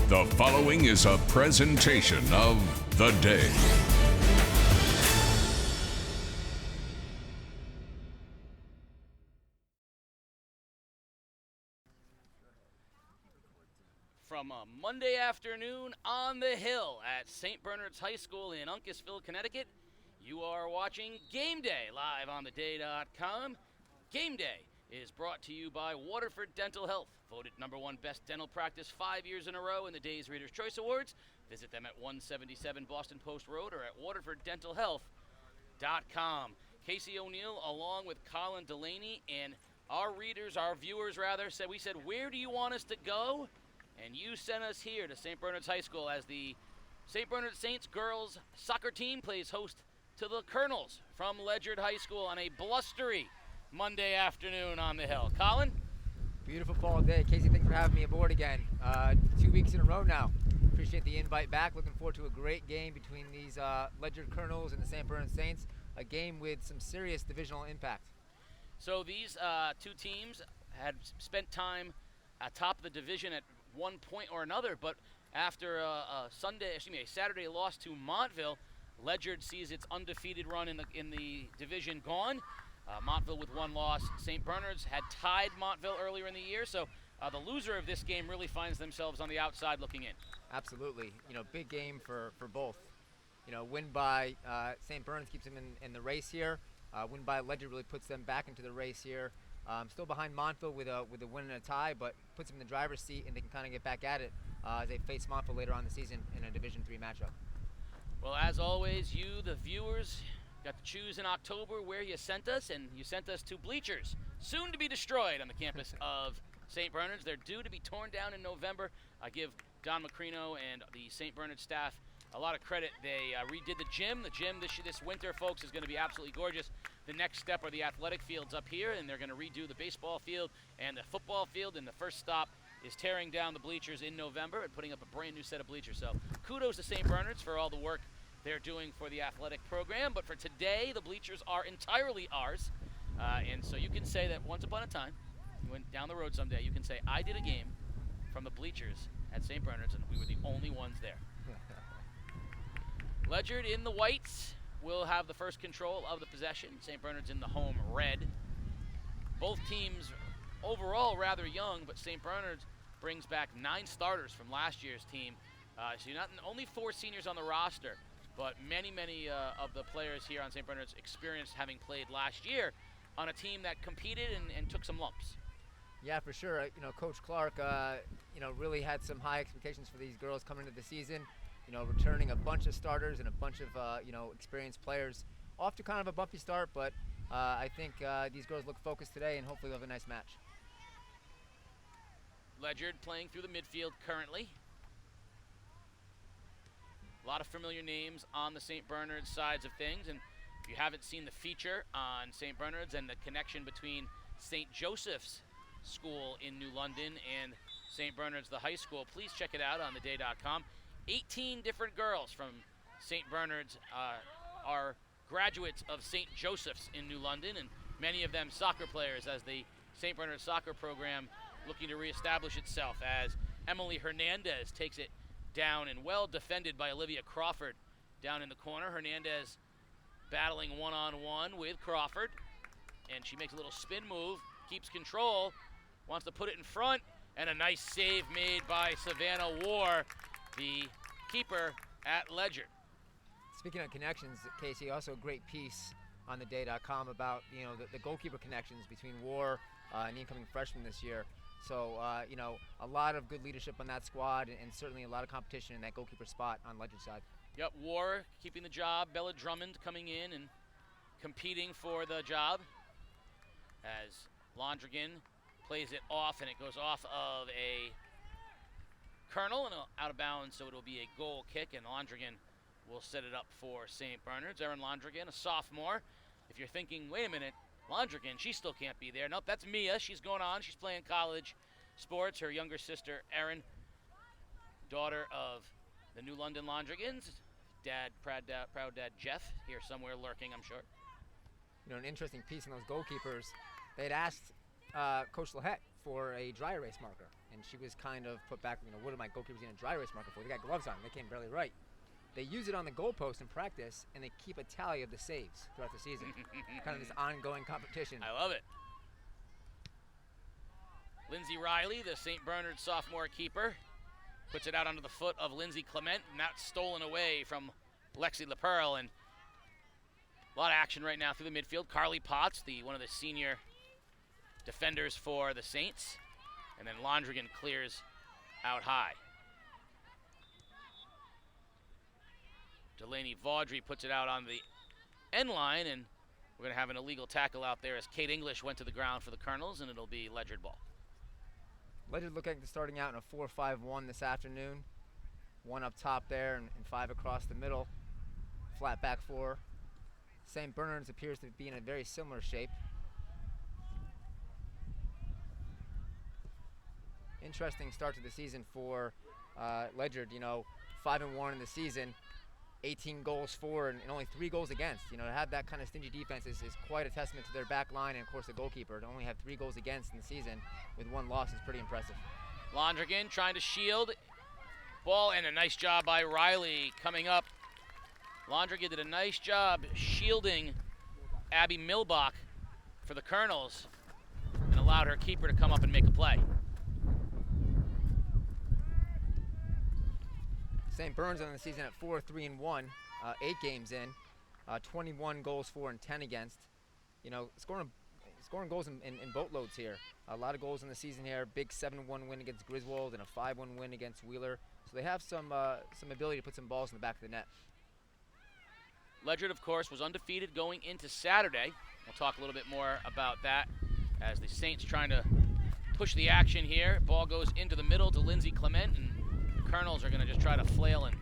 The following is a presentation of The Day. From a Monday afternoon on the Hill at St. Bernard's High School in Uncasville, Connecticut, you are watching Game Day live on theday.com. Game Day is brought to you by Waterford Dental Health, voted #1 best dental practice 5 years in a row in the Day's Reader's Choice Awards. Visit them at 177 Boston Post Road or at waterforddentalhealth.com. Casey O'Neill along with Colin Delaney, and our viewers said, where do you want us to go? And you sent us here to St. Bernard's High School as the St. Bernard Saints girls soccer team plays host to the Colonels from Ledyard High School on a blustery Monday afternoon on the Hill. Colin? Beautiful fall day. Casey, thanks for having me aboard again. 2 weeks in a row now. Appreciate the invite back. Looking forward to a great game between these Ledyard Colonels and the St. Bernard Saints. A game with some serious divisional impact. So these two teams had spent time atop the division at one point or another, but after a Saturday loss to Montville, Ledyard sees its undefeated run in the division gone. Montville with one loss. St. Bernard's had tied Montville earlier in the year, so the loser of this game really finds themselves on the outside looking in. Absolutely. Big game for both. Win by St. Bernard's keeps them in the race here. Win by Ledyard really puts them back into the race here. Still behind Montville with a win and a tie, but puts them in the driver's seat, and they can kind of get back at it as they face Montville later on in the season in a Division III matchup. Well, as always, you, the viewers, got to choose in October where you sent us, and you sent us to bleachers, soon to be destroyed on the campus of St. Bernard's. They're due to be torn down in November. I give Don Macrino and the St. Bernard staff a lot of credit. They redid the gym. The gym this winter, folks, is going to be absolutely gorgeous. The next step are the athletic fields up here, and they're going to redo the baseball field and the football field, and the first stop is tearing down the bleachers in November and putting up a brand new set of bleachers. So kudos to St. Bernard's for all the work they're doing for the athletic program. But for today, the bleachers are entirely ours. And so you can say that once upon a time, you went down the road someday, you can say, I did a game from the bleachers at St. Bernard's, and we were the only ones there. Ledyard in the whites will have the first control of the possession. St. Bernard's in the home red. Both teams overall rather young, but St. Bernard's brings back 9 starters from last year's team. So not only 4 seniors on the roster, but many of the players here on St. Bernard's experienced having played last year on a team that competed and took some lumps. Yeah, for sure. Coach Clark, really had some high expectations for these girls coming into the season. Returning a bunch of starters and a bunch of, experienced players. Off to kind of a bumpy start, but I think these girls look focused today, and hopefully we'll have a nice match. Ledyard playing through the midfield currently. A lot of familiar names on the St. Bernard's sides of things, and if you haven't seen the feature on St. Bernard's and the connection between St. Joseph's School in New London and St. Bernard's, the high school, please check it out on theday.com. 18 different girls from St. Bernard's are graduates of St. Joseph's in New London, and many of them soccer players as the St. Bernard's soccer program looking to reestablish itself as Emily Hernandez takes it down and well defended by Olivia Crawford down in the corner. Hernandez battling one-on-one with Crawford, and she makes a little spin move, keeps control, wants to put it in front, and a nice save made by Savannah War, the keeper at Ledyard. Speaking of connections, Casey, also a great piece on theday.com about the goalkeeper connections between War and the incoming freshman this year. So a lot of good leadership on that squad, and certainly a lot of competition in that goalkeeper spot on Ledyard's side. Yep, War keeping the job. Bella Drummond coming in and competing for the job as Londrigan plays it off, and it goes off of a Colonel and out of bounds, so it'll be a goal kick, and Londrigan will set it up for St. Bernard's. Erin Londrigan, a sophomore. If you're thinking, wait a minute, Londrigan, she still can't be there. Nope, that's Mia. She's going on. She's playing college sports. Her younger sister, Erin, daughter of the New London Londrigans. Dad, proud dad Jeff, here somewhere lurking, I'm sure. An interesting piece on those goalkeepers. They had asked Coach Lahette for a dry erase marker, and she was kind of put back, what are my goalkeepers in a dry erase marker for? They got gloves on, they came barely right. They use it on the goalpost in practice, and they keep a tally of the saves throughout the season. Kind of this ongoing competition. I love it. Lindsay Riley, the St. Bernard sophomore keeper, puts it out onto the foot of Lindsay Clement, and that's stolen away from Lexi LaPearl. And a lot of action right now through the midfield. Carly Potts, one of the senior defenders for the Saints. And then Londrigan clears out high. Delaney Vaudry puts it out on the end line, and we're going to have an illegal tackle out there as Kate English went to the ground for the Colonels, and it'll be Ledyard ball. Ledyard looking at starting out in a 4-5-1 this afternoon. 1 up top there and 5 across the middle. Flat back 4. St. Bernard's appears to be in a very similar shape. Interesting start to the season for Ledyard. 5-1 in the season, 18 goals for, and only 3 goals against. To have that kind of stingy defense is quite a testament to their back line and, of course, the goalkeeper. To only have 3 goals against in the season with 1 loss is pretty impressive. Londrigan trying to shield. Ball, and a nice job by Riley coming up. Londrigan did a nice job shielding Abby Milbach for the Colonels and allowed her keeper to come up and make a play. St. Bernard's on the season at 4-3-1, 8 games in, 21 goals for and 10 against. Scoring goals in boatloads here. A lot of goals in the season here. Big 7-1 win against Griswold and a 5-1 win against Wheeler. So they have some ability to put some balls in the back of the net. Ledyard, of course, was undefeated going into Saturday. We'll talk a little bit more about that as the Saints trying to push the action here. Ball goes into the middle to Lindsay Clement, and the Colonels are going to just try to flail and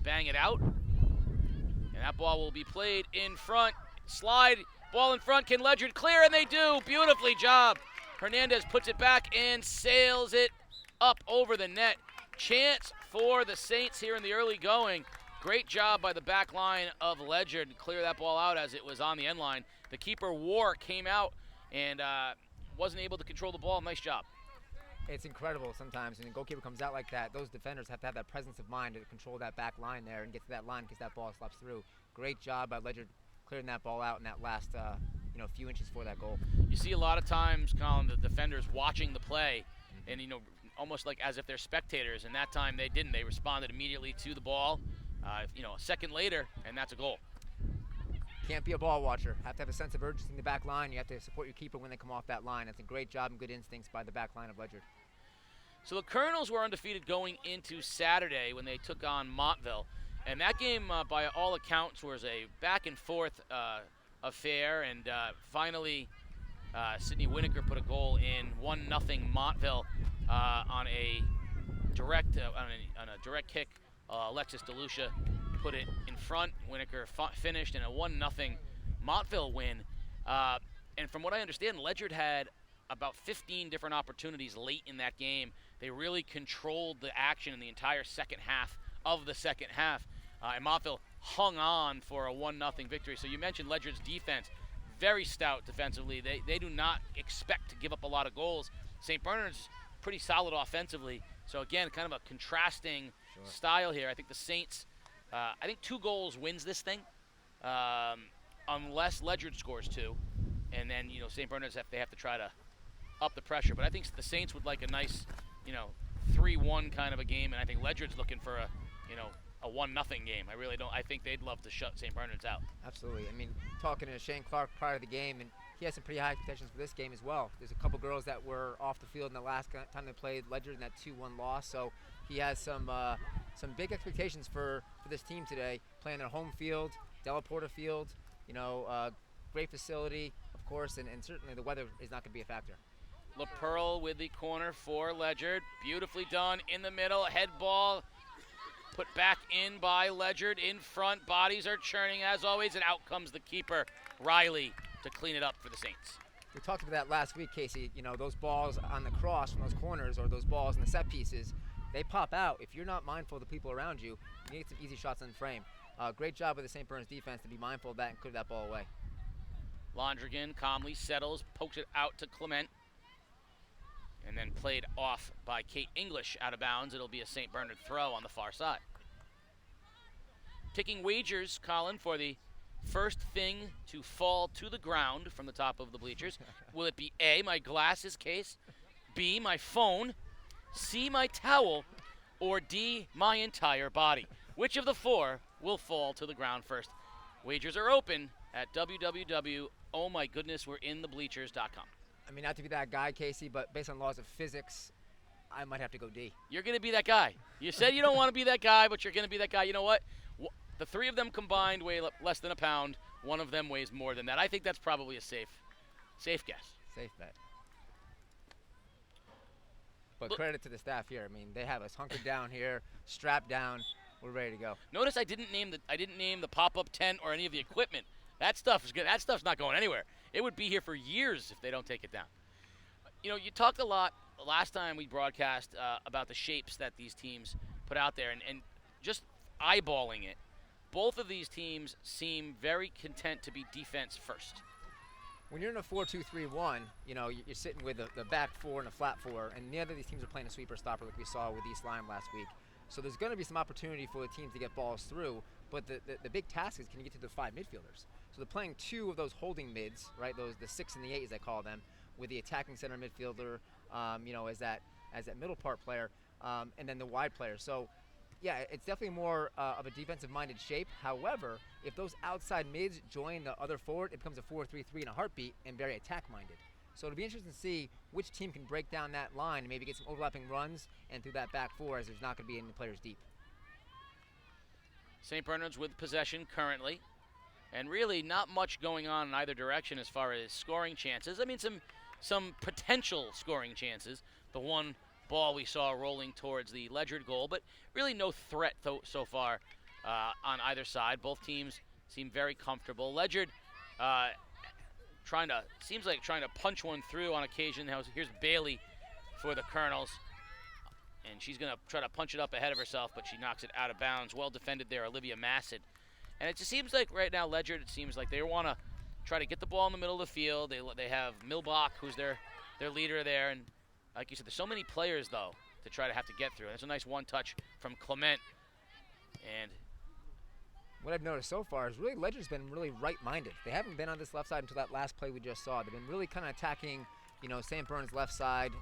bang it out. And that ball will be played in front. Slide, ball in front. Can Ledyard clear? And they do. Beautifully job. Hernandez puts it back and sails it up over the net. Chance for the Saints here in the early going. Great job by the back line of Ledyard to clear that ball out as it was on the end line. The keeper, War, came out and wasn't able to control the ball. Nice job. It's incredible sometimes when the goalkeeper comes out like that. Those defenders have to have that presence of mind to control that back line there and get to that line because that ball slips through. Great job by Ledyard clearing that ball out in that last few inches for that goal. You see a lot of times, Colin, the defenders watching the play and, almost like as if they're spectators, and that time they didn't. They responded immediately to the ball. A second later, and that's a goal. Can't be a ball watcher. Have to have a sense of urgency in the back line. You have to support your keeper when they come off that line. That's a great job and good instincts by the back line of Ledyard. So the Colonels were undefeated going into Saturday when they took on Montville. And that game, by all accounts, was a back-and-forth affair. And finally, Sydney Winokur put a goal in 1-0 Montville on a direct kick. Alexis DeLucia put it in front. Winokur finished in a 1-0 Montville win. And from what I understand, Ledyard had about 15 different opportunities late in that game. They really controlled the action in the entire second half of the second half. And Montville hung on for a 1-0 victory. So you mentioned Ledyard's defense. Very stout defensively. They do not expect to give up a lot of goals. St. Bernard's pretty solid offensively. So again, kind of a contrasting style here. I think the Saints, 2 goals wins this thing, unless Ledyard scores 2. And then, St. Bernard's they have to try to up the pressure. But I think the Saints would like a nice, 3-1 kind of a game. And I think Ledyard's looking for a 1-0 game. I really don't. I think they'd love to shut St. Bernard's out. Absolutely. Talking to Shane Clark prior to the game, and he has some pretty high expectations for this game as well. There's a couple girls that were off the field in the last time they played Ledyard in that 2-1 loss. So he has some big expectations for this team today, playing their home field, Della Porta Field. Great facility, of course, and certainly the weather is not going to be a factor. LaPearl with the corner for Ledyard. Beautifully done in the middle. Head ball put back in by Ledyard. In front, bodies are churning as always, and out comes the keeper, Riley, to clean it up for the Saints. We talked about that last week, Casey. Those balls on the cross from those corners or those balls in the set pieces, they pop out. If you're not mindful of the people around you, you need some easy shots in frame. Great job with the St. Bernard's defense to be mindful of that and clear that ball away. Londrigan calmly settles, pokes it out to Clement. And then played off by Kate English out of bounds. It'll be a St. Bernard throw on the far side. Taking wagers, Colin, for the first thing to fall to the ground from the top of the bleachers. Will it be A, my glasses case, B, my phone, C, my towel, or D, my entire body? Which of the four will fall to the ground first? Wagers are open at www.ohmygoodnesswe'reinthebleachers.com. I mean, not to be that guy, Casey, but based on laws of physics, I might have to go D. You're going to be that guy. You said you don't want to be that guy, but you're going to be that guy. You know what? The three of them combined weigh less than a pound. One of them weighs more than that. I think that's probably a safe guess. Safe bet. But credit to the staff here. I mean, they have us hunkered down here, strapped down. We're ready to go. Notice I didn't name the pop-up tent or any of the equipment. That stuff is good. That stuff's not going anywhere. It would be here for years if they don't take it down. You know, you talked a lot last time we broadcast about the shapes that these teams put out there, and just eyeballing it, both of these teams seem very content to be defense first. When you're in a 4-2-3-1, you know, you're sitting with the back four and a flat four, and neither of these teams are playing a sweeper stopper like we saw with East Lyme last week. So there's going to be some opportunity for the teams to get balls through, but the big task is can you get to the 5 midfielders? So they're playing 2 of those holding mids, right? The 6 and the 8, as I call them, with the attacking center midfielder, you know, as that middle part player, and then the wide player. So, yeah, it's definitely more of a defensive-minded shape. However, if those outside mids join the other forward, it becomes a 4-3-3 in a heartbeat and very attack-minded. So it'll be interesting to see which team can break down that line and maybe get some overlapping runs and through that back four, as there's not going to be any players deep. St. Bernard's with possession currently, and really not much going on in either direction as far as scoring chances. I mean, some potential scoring chances. The one ball we saw rolling towards the Ledyard goal, but really no threat so far on either side. Both teams seem very comfortable. Ledyard seems like trying to punch one through on occasion. Here's Bailey for the Colonels, and she's going to try to punch it up ahead of herself, but she knocks it out of bounds. Well defended there, Olivia Mascot. And it just seems like right now Ledyard, it seems like they want to try to get the ball in the middle of the field. They have Milbach, who's their leader there, and like you said, there's so many players, though, to try to have to get through. That's a nice one-touch from Clement. And what I've noticed so far is really Ledyard's been really right-minded. They haven't been on this left side until that last play we just saw. They've been really kind of attacking, you know, St. Bernard's left side,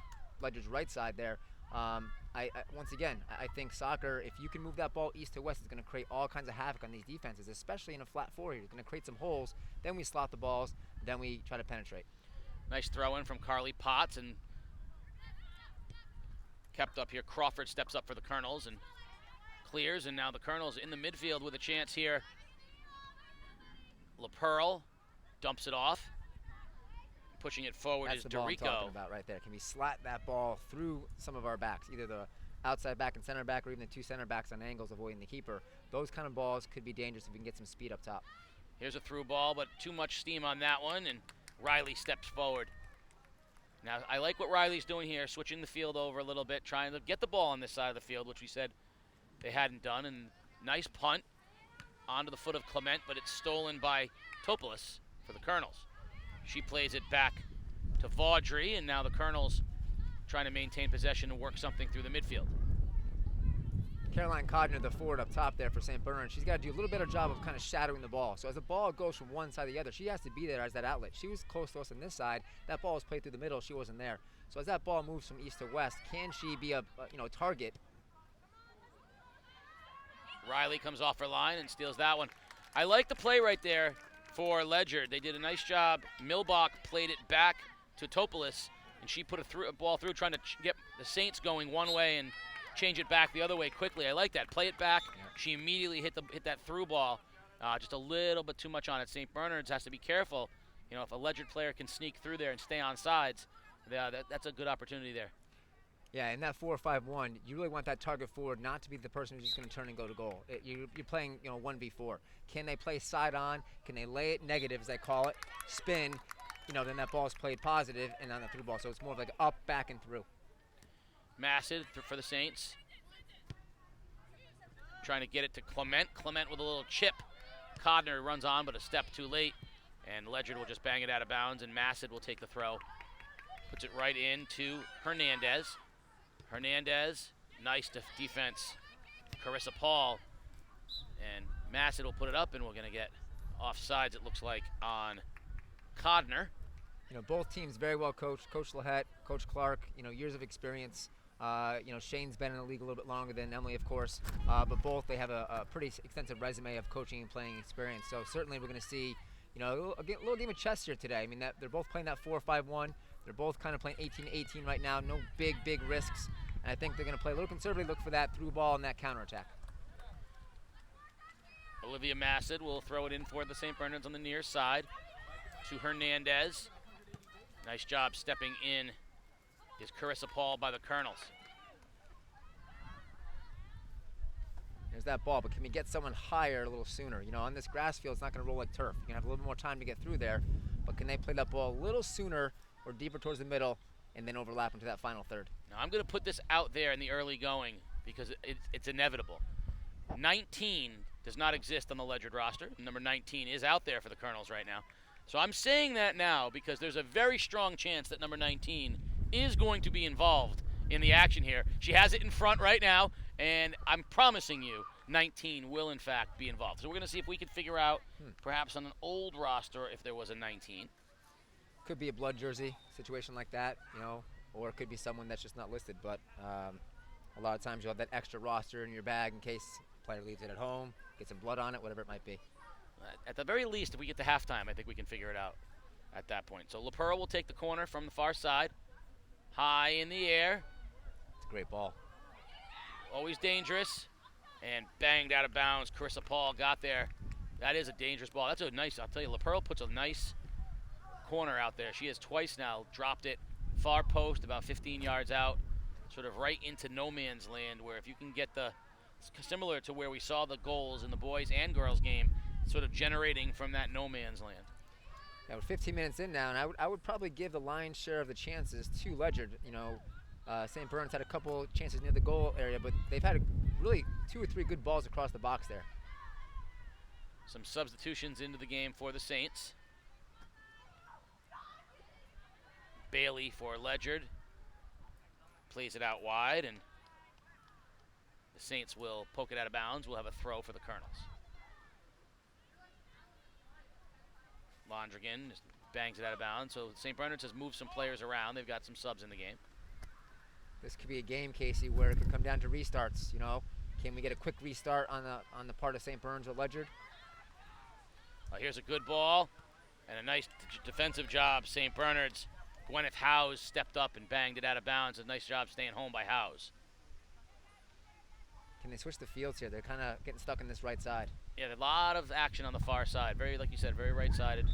Ledyard's right side there. Once again, I think soccer, if you can move that ball east to west, it's going to create all kinds of havoc on these defenses, especially in a flat four here. It's going to create some holes. Then we slot the balls. Then we try to penetrate. Nice throw-in from Carly Potts, and kept up here. Crawford steps up for the Colonels and clears, and now the Colonels in the midfield with a chance here. LaPearl dumps it off. Pushing it forward is That's the ball I'm Dorico. talking about right there. Can we slat that ball through some of our backs, either the outside back and center back, or even the 2 center backs on angles avoiding the keeper? Those kind of balls could be dangerous if we can get some speed up top. Here's a through ball, but too much steam on that one, and Riley steps forward. Now, I like what Riley's doing here, switching the field over a little bit, trying to get the ball on this side of the field, which we said they hadn't done. And nice punt onto the foot of Clement, but it's stolen by Topolis for the Colonels. She plays it back to Vaudry, and now the Colonels trying to maintain possession and work something through the midfield. Caroline Codner, the forward up top there for St. Bernard, she's got to do a little better job of kind of shadowing the ball. So as the ball goes from one side to the other, she has to be there as that outlet. She was close to us on this side. That ball was played through the middle. She wasn't there. So as that ball moves from east to west, can she be a target? Riley comes off her line and steals that one. I like the play right there for Ledyard. They did a nice job. Milbach played it back to Topolis, and she put a ball through, trying to get the Saints going one way and change it back the other way quickly. I like that. Play it back. Yeah. She immediately hit that through ball. Just a little bit too much on it. St. Bernard's has to be careful. You know, if a Ledyard player can sneak through there and stay on sides, that's a good opportunity there. Yeah, in that 4-5-1, you really want that target forward not to be the person who's just going to turn and go to goal. You're playing, 1v4. Can they play side on? Can they lay it negative, as they call it, spin? Then that ball is played positive and on the through ball. So it's more of like up, back, and through. Mascot for the Saints. Trying to get it to Clement. Clement with a little chip. Codner runs on, but a step too late. And Ledyard will just bang it out of bounds, and Mascot will take the throw Puts it right into Hernandez. Hernandez, nice defense. Carissa Paul. And Mascot will put it up, and we're going to get offsides, it looks like, on Codner. You know, both teams very well coached. Coach Lahette, Coach Clark, you know, years of experience. You know, Shane's been in the league a little bit longer than Emily, of course, but both, they have a pretty extensive resume of coaching and playing experience. So certainly we're going to see, you know, a little game of chess here today. I mean, they're both playing that 4-5-1. They're both kind of playing 18-18 right now. No big risks. And I think they're going to play a little conservatively, look for that through ball and that counterattack. Olivia Mascot will throw it in for the St. Bernards on the near side to Hernandez. Nice job stepping in is Carissa Paul by the Colonels. There's that ball, but can we get someone higher a little sooner? You know, on this grass field, it's not going to roll like turf. You're going to have a little bit more time to get through there, but can they play that ball a little sooner or deeper towards the middle and then overlap into that final third? Now I'm going to put this out there in the early going because it's inevitable. 19 does not exist on the Ledyard roster. Number 19 is out there for the Colonels right now. So I'm saying that now because there's a very strong chance that number 19 is going to be involved in the action here. She has it in front right now, and I'm promising you 19 will, in fact, be involved. So we're going to see if we can figure out, perhaps on an old roster, if there was a 19. Could be a blood jersey situation like that, you know, or it could be someone that's just not listed. But a lot of times you'll have that extra roster in your bag in case the player leaves it at home, get some blood on it, whatever it might be. At the very least, if we get to halftime, I think we can figure it out at that point. So LaPearl will take the corner from the far side. High in the air. It's a great ball. Always dangerous. And banged out of bounds. Carissa Paul got there. That is a dangerous ball. That's a nice, I'll tell you, LaPearl puts a nice corner out there. She has twice now dropped it. Far post, about 15 yards out. Sort of right into no man's land, where if you can get the, similar to where we saw the goals in the boys and girls game, sort of generating from that no man's land. Yeah, we're 15 minutes in now, and I would probably give the lion's share of the chances to Ledyard. You know, St. Bernard's had a couple chances near the goal area, but they've had really 2 or 3 good balls across the box there. Some substitutions into the game for the Saints. Bailey for Ledyard. Plays it out wide, and the Saints will poke it out of bounds. We'll have a throw for the Colonels. Londrigan just bangs it out of bounds. So St. Bernard's has moved some players around. They've got some subs in the game. This could be a game, Casey, where it could come down to restarts. You know, can we get a quick restart on the part of St. Bernard's or Ledyard? Here's a good ball and a nice defensive job. St. Bernard's Gwyneth Howes stepped up and banged it out of bounds. A nice job staying home by Howes. Can they switch the fields here? They're kind of getting stuck in this right side. Yeah, a lot of action on the far side. Very, like you said, very right-sided.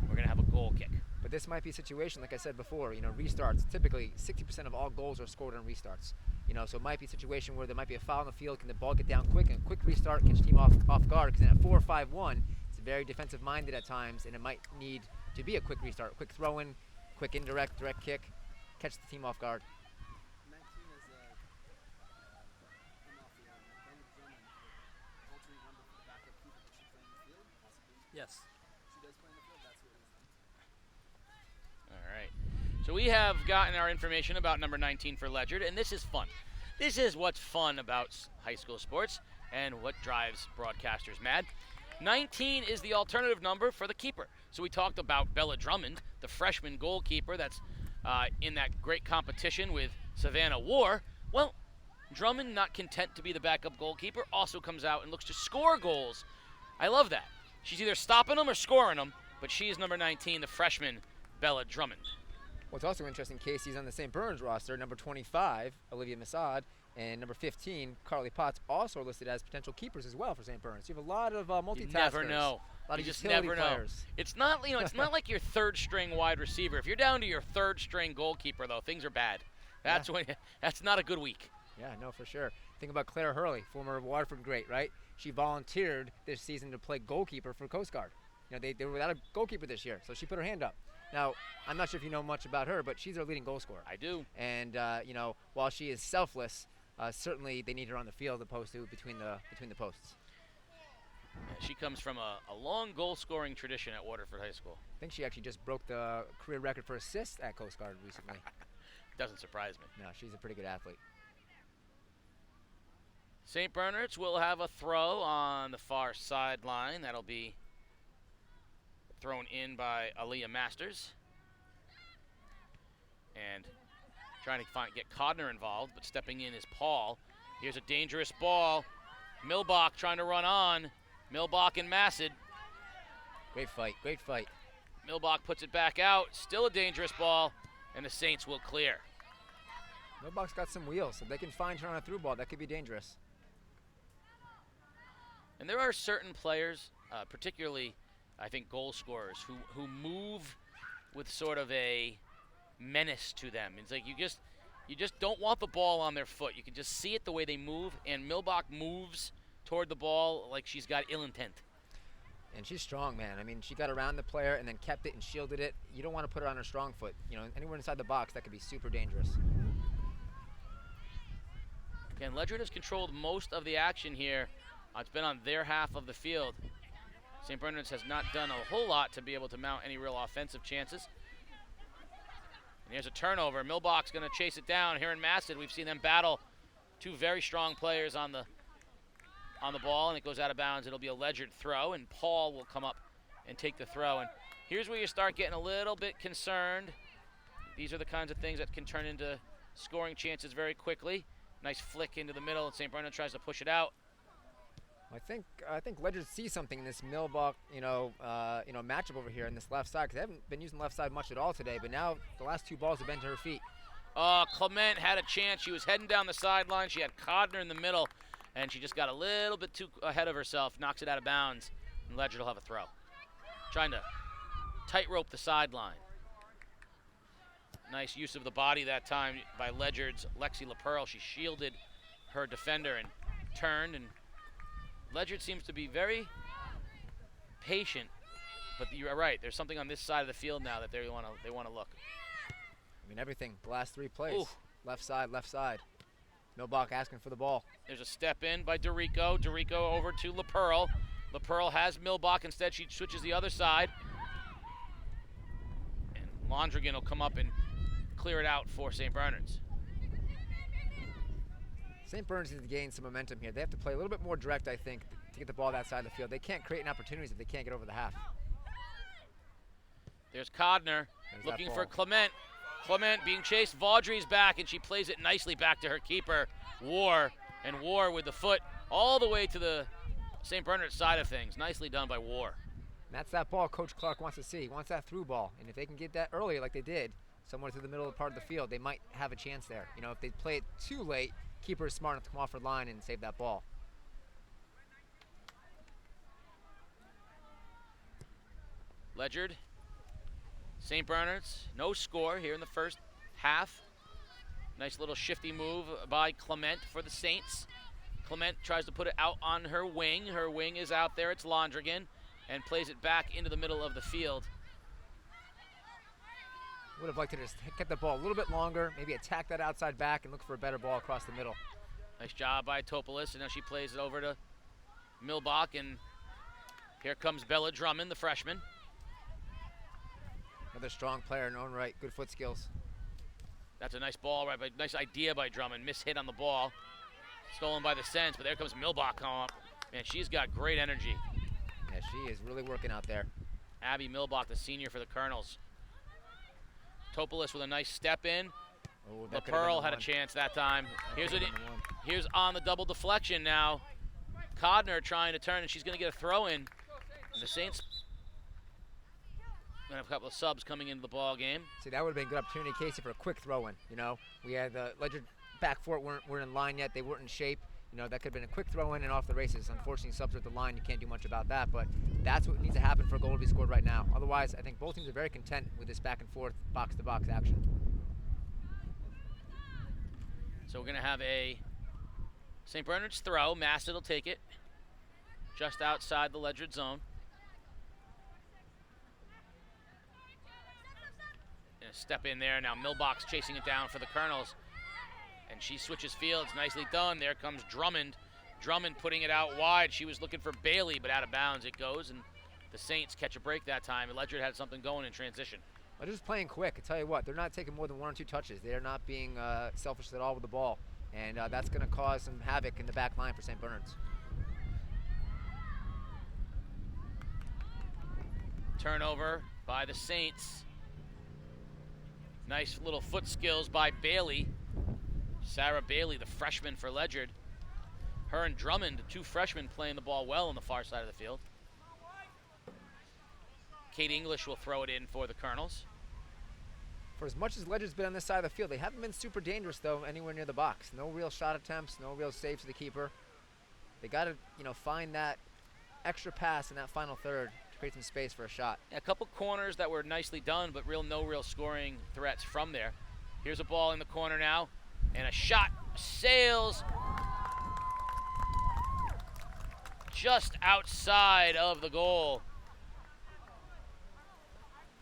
We're going to have a goal kick. But this might be a situation, like I said before, you know, restarts. Typically, 60% of all goals are scored on restarts. You know, so it might be a situation where there might be a foul on the field. Can the ball get down quick? And a quick restart catch the team off guard. Because in a 4-5-1, it's very defensive-minded at times, and it might need to be a quick restart. Quick throw-in, quick indirect, direct kick, catch the team off guard. Yes. All right. So we have gotten our information about number 19 for Ledyard, and this is fun. This is what's fun about high school sports and what drives broadcasters mad. 19 is the alternative number for the keeper. So we talked about Bella Drummond, the freshman goalkeeper that's in that great competition with Savannah War. Well, Drummond, not content to be the backup goalkeeper, also comes out and looks to score goals. I love that. She's either stopping them or scoring them, but she is number 19, the freshman Bella Drummond. What's also interesting, Casey's on the St. Bernard's roster. Number 25, Olivia Mascot, and number 15, Carly Potts, also are listed as potential keepers as well for St. Bernard's. You have a lot of multitaskers. You never know. A lot you of just utility never know. players. It's not, you know, it's not like your third-string wide receiver. If you're down to your third-string goalkeeper, though, things are bad. That's when. That's not a good week. Yeah, no, for sure. Think about Claire Hurley, former Waterford great, right? She volunteered this season to play goalkeeper for Coast Guard. You know, they were without a goalkeeper this year, so she put her hand up. Now, I'm not sure if you know much about her, but she's our leading goal scorer. I do. And you know, while she is selfless, certainly they need her on the field opposed to between the posts. She comes from a long goal-scoring tradition at Waterford High School. I think she actually just broke the career record for assists at Coast Guard recently. Doesn't surprise me. No, she's a pretty good athlete. St. Bernard's will have a throw on the far sideline. That'll be thrown in by Aaliyah Masters. And trying to get Codner involved, but stepping in is Paul. Here's a dangerous ball. Milbach trying to run on. Milbach and Mascot. Great fight, great fight. Milbach puts it back out. Still a dangerous ball, and the Saints will clear. Milbach's got some wheels. If they can find her on a through ball, that could be dangerous. And there are certain players, particularly, I think, goal scorers, who move with sort of a menace to them. It's like you just don't want the ball on their foot. You can just see it the way they move, and Milbach moves toward the ball like she's got ill intent. And she's strong, man. I mean, she got around the player and then kept it and shielded it. You don't want to put her on her strong foot. You know, anywhere inside the box, that could be super dangerous. Again, Ledyard has controlled most of the action here. It's been on their half of the field. St. Bernard's has not done a whole lot to be able to mount any real offensive chances. And here's a turnover. Milbach's going to chase it down. Here in Mascot, we've seen them battle two very strong players on the ball, and it goes out of bounds. It'll be a Ledyard throw, and Paul will come up and take the throw. And here's where you start getting a little bit concerned. These are the kinds of things that can turn into scoring chances very quickly. Nice flick into the middle, and St. Bernard tries to push it out. I think Ledyard sees something in this Milbach, matchup over here in this left side, because they haven't been using the left side much at all today. But now the last two balls have been to her feet. Clement had a chance. She was heading down the sideline. She had Codner in the middle, and she just got a little bit too ahead of herself, knocks it out of bounds, and Ledyard will have a throw. Trying to tightrope the sideline. Nice use of the body that time by Ledyard's Lexi LaPearl. She shielded her defender and turned, and Ledyard seems to be very patient, but you're right. There's something on this side of the field now that they want to look. I mean, everything. The last three plays. Ooh. Left side, left side. Milbach asking for the ball. There's a step in by Dorico. Dorico over to LaPearl. LaPearl has Milbach. Instead, she switches the other side. And Londrigan will come up and clear it out for St. Bernard's. St. Bernard's needs to gain some momentum here. They have to play a little bit more direct, I think, to get the ball that side of the field. They can't create opportunities if they can't get over the half. There's Codner looking for Clement. Clement being chased. Vaudry's back, and she plays it nicely back to her keeper, War. And War with the foot all the way to the St. Bernard side of things. Nicely done by War. And that's that ball Coach Clark wants to see. He wants that through ball. And if they can get that earlier like they did, somewhere through the middle of the part of the field, they might have a chance there. You know, if they play it too late, keeper is smart enough to come off her line and save that ball. Ledyard, St. Bernard's, no score here in the first half. Nice little shifty move by Clement for the Saints. Clement tries to put it out on her wing. Her wing is out there. It's Londrigan, and plays it back into the middle of the field. Would have liked to just kept the ball a little bit longer, maybe attack that outside back and look for a better ball across the middle. Nice job by Topolis, and now she plays it over to Milbach, and here comes Bella Drummond, the freshman. Another strong player in her own right, good foot skills. That's a nice ball, right? Nice idea by Drummond. Miss-hit on the ball. Stolen by the Sens, but there comes Milbach coming up. Man, she's got great energy. Yeah, she is really working out there. Abby Milbach, the senior for the Colonels. Topolis with a nice step in. Oh, LaPearl had a chance that time. Here's on the double deflection now. Codner trying to turn, and she's going to get a throw in. And the Saints going to have a couple of subs coming into the ball game. See, that would have been a good opportunity, Casey, for a quick throw in. You know, we had the Ledyard back four weren't in line yet. They weren't in shape. You know, that could have been a quick throw in and off the races. Unfortunately, subs are at the line. You can't do much about that, but that's what needs to happen for a goal to be scored right now. Otherwise, I think both teams are very content with this back and forth, box-to-box action. So we're going to have a St. Bernard's throw. Mascot will take it just outside the Ledyard zone. And a step in there. Now Milbach's chasing it down for the Colonels. And she switches fields. Nicely done. There comes Drummond Drummond putting it out wide. She was looking for Bailey, but out of bounds it goes, and the Saints catch a break that time. Ledyard had something going in transition. They're just playing quick. I tell you what, they're not taking more than 1 or 2 touches. They're not being selfish at all with the ball, and that's going to cause some havoc in the back line for St. Bernard's. Turnover by the Saints. Nice little foot skills by Bailey. Sarah Bailey, the freshman for Ledyard. Her and Drummond, the 2 freshmen, playing the ball well on the far side of the field. Kate English will throw it in for the Colonels. For as much as Ledyard's been on this side of the field, they haven't been super dangerous, though, anywhere near the box. No real shot attempts, no real saves to the keeper. They got to, find that extra pass in that final third to create some space for a shot. A couple corners that were nicely done, but no real scoring threats from there. Here's a ball in the corner now, and a shot sails just outside of the goal.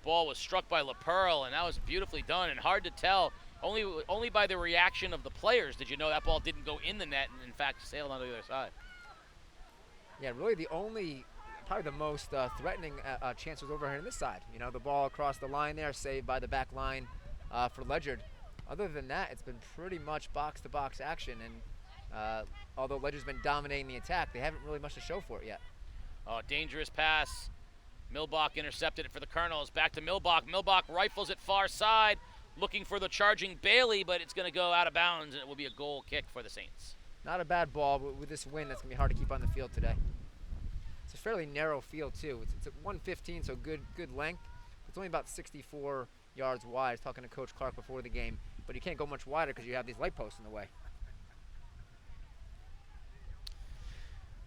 Ball was struck by LaPearl, and that was beautifully done, and hard to tell. Only by the reaction of the players did you know that ball didn't go in the net and, in fact, sailed on the other side. Yeah, really probably the most threatening chance was over here on this side. The ball across the line there, saved by the back line for Ledyard. Other than that, it's been pretty much box-to-box action, and although Ledyard's been dominating the attack, they haven't really much to show for it yet. Oh, dangerous pass. Milbach intercepted it for the Colonels. Back to Milbach. Milbach rifles it far side, looking for the charging Bailey, but it's going to go out of bounds, and it will be a goal kick for the Saints. Not a bad ball, but with this wind, that's going to be hard to keep on the field today. It's a fairly narrow field, too. It's at 115, so good length. It's only about 64 yards wide. I was talking to Coach Clark before the game, but you can't go much wider because you have these light posts in the way.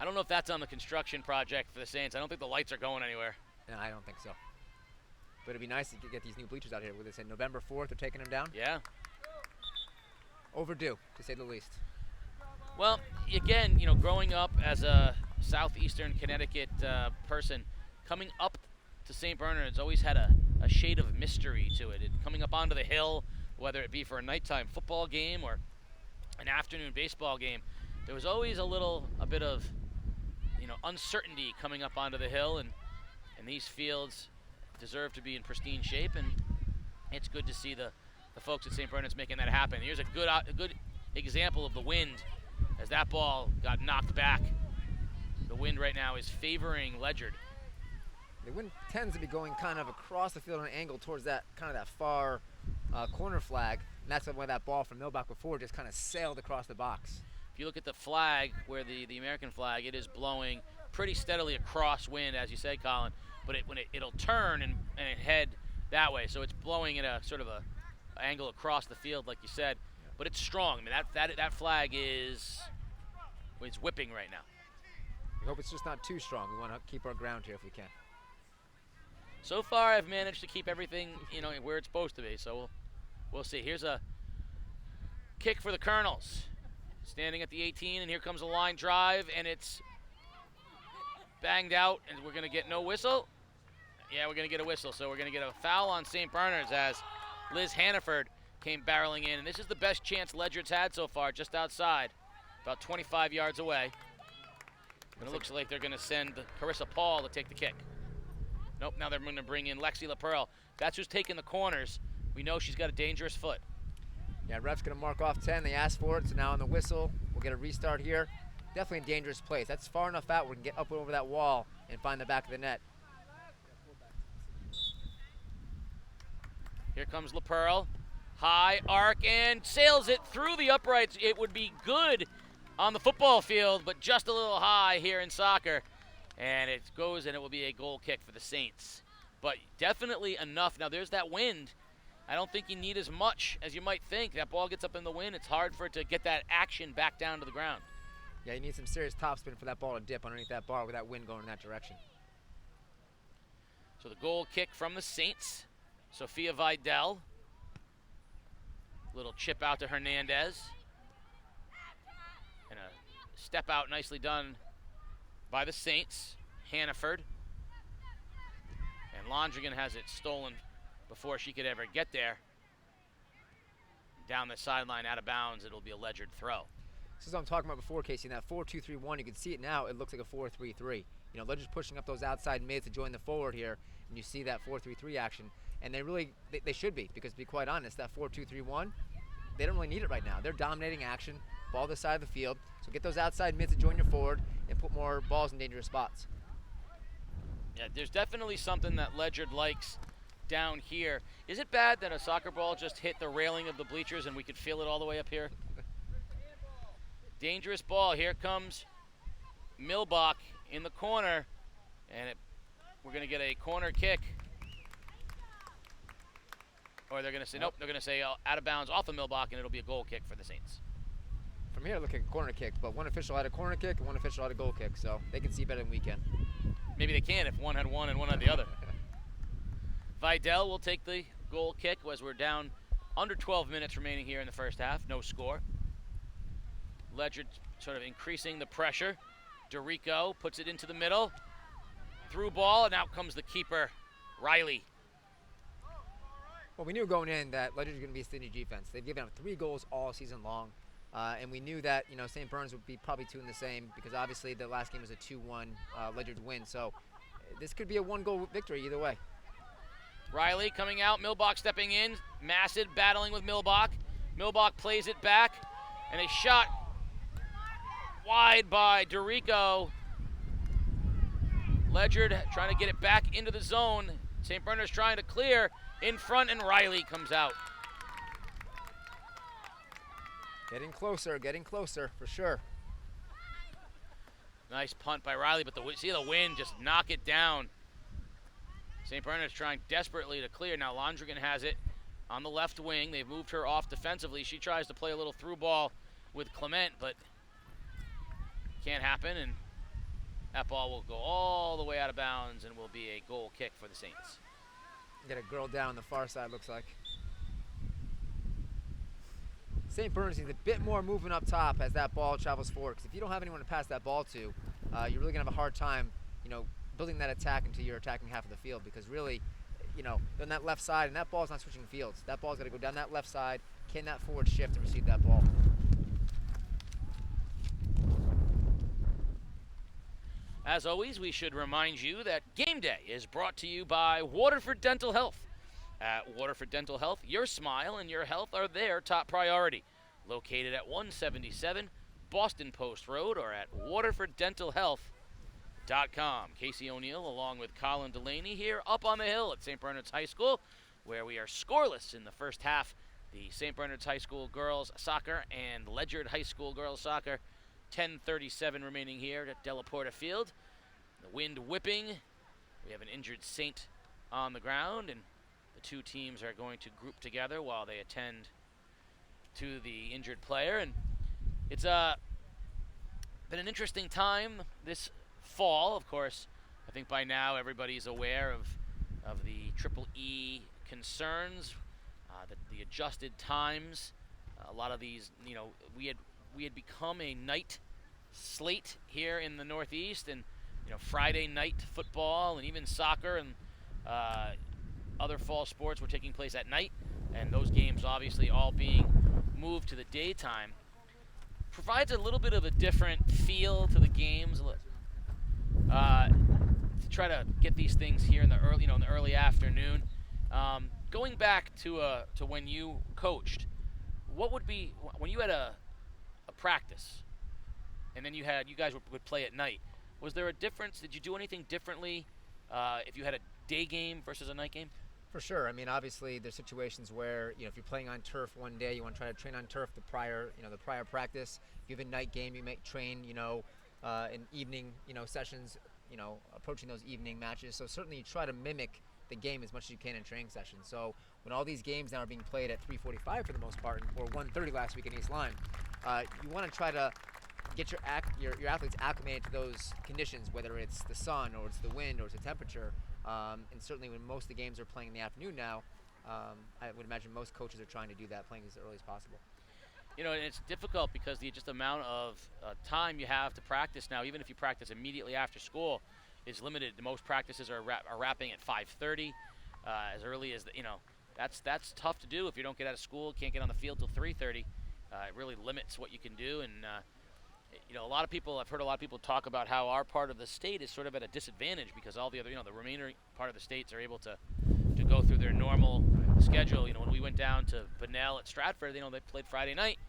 I don't know if that's on the construction project for the Saints. I don't think the lights are going anywhere. No, I don't think so. But it'd be nice to get these new bleachers out here. With they say November 4th, they're taking them down. Yeah. Overdue, to say the least. Well, again, growing up as a southeastern Connecticut person, coming up to St. Bernard's always had a shade of mystery to it. Coming up onto the hill, whether it be for a nighttime football game or an afternoon baseball game, there was always a bit of, uncertainty coming up onto the hill, and these fields deserve to be in pristine shape, and it's good to see the folks at St. Bernard's making that happen. Here's a good example of the wind as that ball got knocked back. The wind right now is favoring Ledyard. The wind tends to be going kind of across the field on an angle towards that far corner flag, and that's why that ball from Milbach before just kind of sailed across the box. If you look at the flag, where the American flag, it is blowing pretty steadily across wind, as you say, Colin, but it'll turn and head that way. So it's blowing at a sort of a angle across the field, like you said, but it's strong. I mean, that flag is whipping right now. We hope it's just not too strong. We want to keep our ground here if we can. So far, I've managed to keep everything, where it's supposed to be. So we'll see. Here's a kick for the Colonels. Standing at the 18, and here comes a line drive, and it's banged out, and we're going to get no whistle. Yeah, we're going to get a whistle, so we're going to get a foul on St. Bernard's as Liz Hannaford came barreling in, and this is the best chance Ledyard's had so far, just outside, about 25 yards away. And it looks like they're going to send Carissa Paul to take the kick. Nope, now they're going to bring in Lexi LaPearl. That's who's taking the corners. We know she's got a dangerous foot. Yeah, ref's going to mark off 10. They asked for it, so now on the whistle, we'll get a restart here. Definitely a dangerous place. That's far enough out we can get up over that wall and find the back of the net. Here comes LaPearl. High arc and sails it through the uprights. It would be good on the football field, but just a little high here in soccer. And it goes, and it will be a goal kick for the Saints. But definitely enough. Now, there's that wind. I don't think you need as much as you might think. That ball gets up in the wind. It's hard for it to get that action back down to the ground. Yeah, you need some serious topspin for that ball to dip underneath that bar with that wind going in that direction. So the goal kick from the Saints. Sophia Vidal. Little chip out to Hernandez. And a step out nicely done by the Saints. Hannaford. And Londrigan has it stolen before she could ever get there. Down the sideline, out of bounds, it'll be a Ledyard throw. This is what I'm talking about before, Casey. In that 4-2-3-1, you can see it now. It looks like a 4-3-3. You know, they're just pushing up those outside mids to join the forward here, and you see that 4-3-3 action. And they should be, because to be quite honest, that 4-2-3-1, they don't really need it right now. They're dominating action, ball this side of the field. So get those outside mids to join your forward and put more balls in dangerous spots. Yeah, there's definitely something that Ledyard likes down here. Is it bad that a soccer ball just hit the railing of the bleachers and we could feel it all the way up here? Dangerous ball. Here comes Milbach in the corner, and we're going to get a corner kick. Or they're going to say, nope, they're going to say out of bounds off of Milbach, and it'll be a goal kick for the Saints. From here, look at corner kicks, but one official had a corner kick and one official had a goal kick, so they can see better than we can. Maybe they can if one had one and one had the other. Vidal will take the goal kick as we're down under 12 minutes remaining here in the first half. No score. Ledyard sort of increasing the pressure. DeRico puts it into the middle. Through ball, and out comes the keeper, Riley. Well, we knew going in that Ledyard was going to be a stingy defense. They've given up 3 goals all season long, and we knew that St. Bernard's would be probably 2 in the same, because obviously the last game was a 2-1 Ledyard win. So this could be a 1-goal victory either way. Riley coming out, Milbach stepping in, Mascot battling with Milbach. Milbach plays it back, and a shot wide by DeRico. Ledyard trying to get it back into the zone. St. Bernard's trying to clear in front, and Riley comes out. Getting closer for sure. Nice punt by Riley, but see the wind just knock it down. St. Bernard's trying desperately to clear. Now Londrigan has it on the left wing. They've moved her off defensively. She tries to play a little through ball with Clement, but can't happen, and that ball will go all the way out of bounds and will be a goal kick for the Saints. Get a girl down on the far side, looks like. St. Bernard's needs a bit more movement up top as that ball travels forward, because if you don't have anyone to pass that ball to, you're really going to have a hard time, building that attack into your attacking half of the field, because really, on that left side, and that ball's not switching fields. That ball's got to go down that left side, can that forward shift and receive that ball. As always, we should remind you that Game Day is brought to you by Waterford Dental Health. At Waterford Dental Health, your smile and your health are their top priority. Located at 177 Boston Post Road or at waterforddentalhealth.com. Casey O'Neill along with Colin Delaney here up on the hill at St. Bernard's High School, where we are scoreless in the first half. The St. Bernard's High School girls soccer and Ledyard High School girls soccer. 10:37 remaining here at Della Porta Field. The wind whipping. We have an injured Saint on the ground, and the two teams are going to group together while they attend to the injured player. And it's been an interesting time this fall. Of course, I think by now everybody's aware of the Triple E concerns, the adjusted times. A lot of these, we had become a night slate here in the Northeast, and Friday night football and even soccer and other fall sports were taking place at night, and those games obviously all being moved to the daytime provides a little bit of a different feel to the games. To try to get these things here in the early afternoon. Going back to when you coached, what would be when you had a practice, and then you guys would play at night? Was there a difference? Did you do anything differently if you had a day game versus a night game? For sure. I mean, obviously, there's situations where if you're playing on turf one day, you want to try to train on turf the prior practice. If you have a night game, you may train, in evening, sessions, approaching those evening matches. So certainly, you try to mimic the game as much as you can in training sessions. So when all these games now are being played at 3:45 for the most part, or 1:30 last week in East Lyme, you want to try to get your athletes acclimated to those conditions, whether it's the sun or it's the wind or it's the temperature. And certainly when most of the games are playing in the afternoon now, I would imagine most coaches are trying to do that, playing as early as possible. And it's difficult because the just amount of time you have to practice now, even if you practice immediately after school, is limited. Most practices are wrapping at 5:30, as early as that's tough to do if you don't get out of school, can't get on the field till 3:30. It really limits what you can do, and I've heard a lot of people talk about how our part of the state is sort of at a disadvantage because all the other, the remaining part of the states are able to go through their normal schedule. When we went down to Bunnell at Stratford, they played Friday night,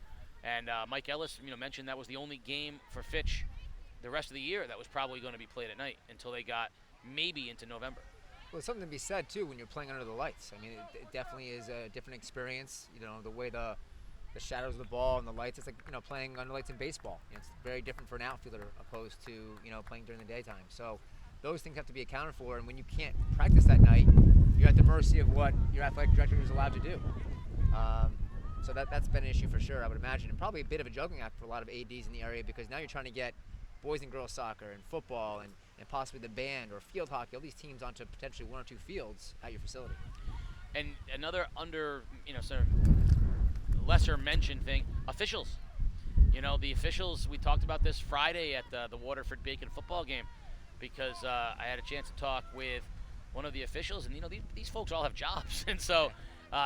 and Mike Ellis, mentioned that was the only game for Fitch the rest of the year that was probably going to be played at night until they got maybe into November. Well, something to be said too when you're playing under the lights. I mean, it definitely is a different experience. The way the shadows of the ball and the lights. It's like playing under lights in baseball. It's very different for an outfielder opposed to playing during the daytime. So those things have to be accounted for. And when you can't practice that night, you're at the mercy of what your athletic director is allowed to do. So that's been an issue for sure, I would imagine, and probably a bit of a juggling act for a lot of ADs in the area because now you're trying to get boys and girls soccer and football and possibly the band or field hockey, all these teams onto potentially 1 or 2 fields at your facility. And another sort of lesser mentioned thing, officials. The officials, we talked about this Friday at the Waterford-Bacon football game because I had a chance to talk with one of the officials, and these folks all have jobs. And so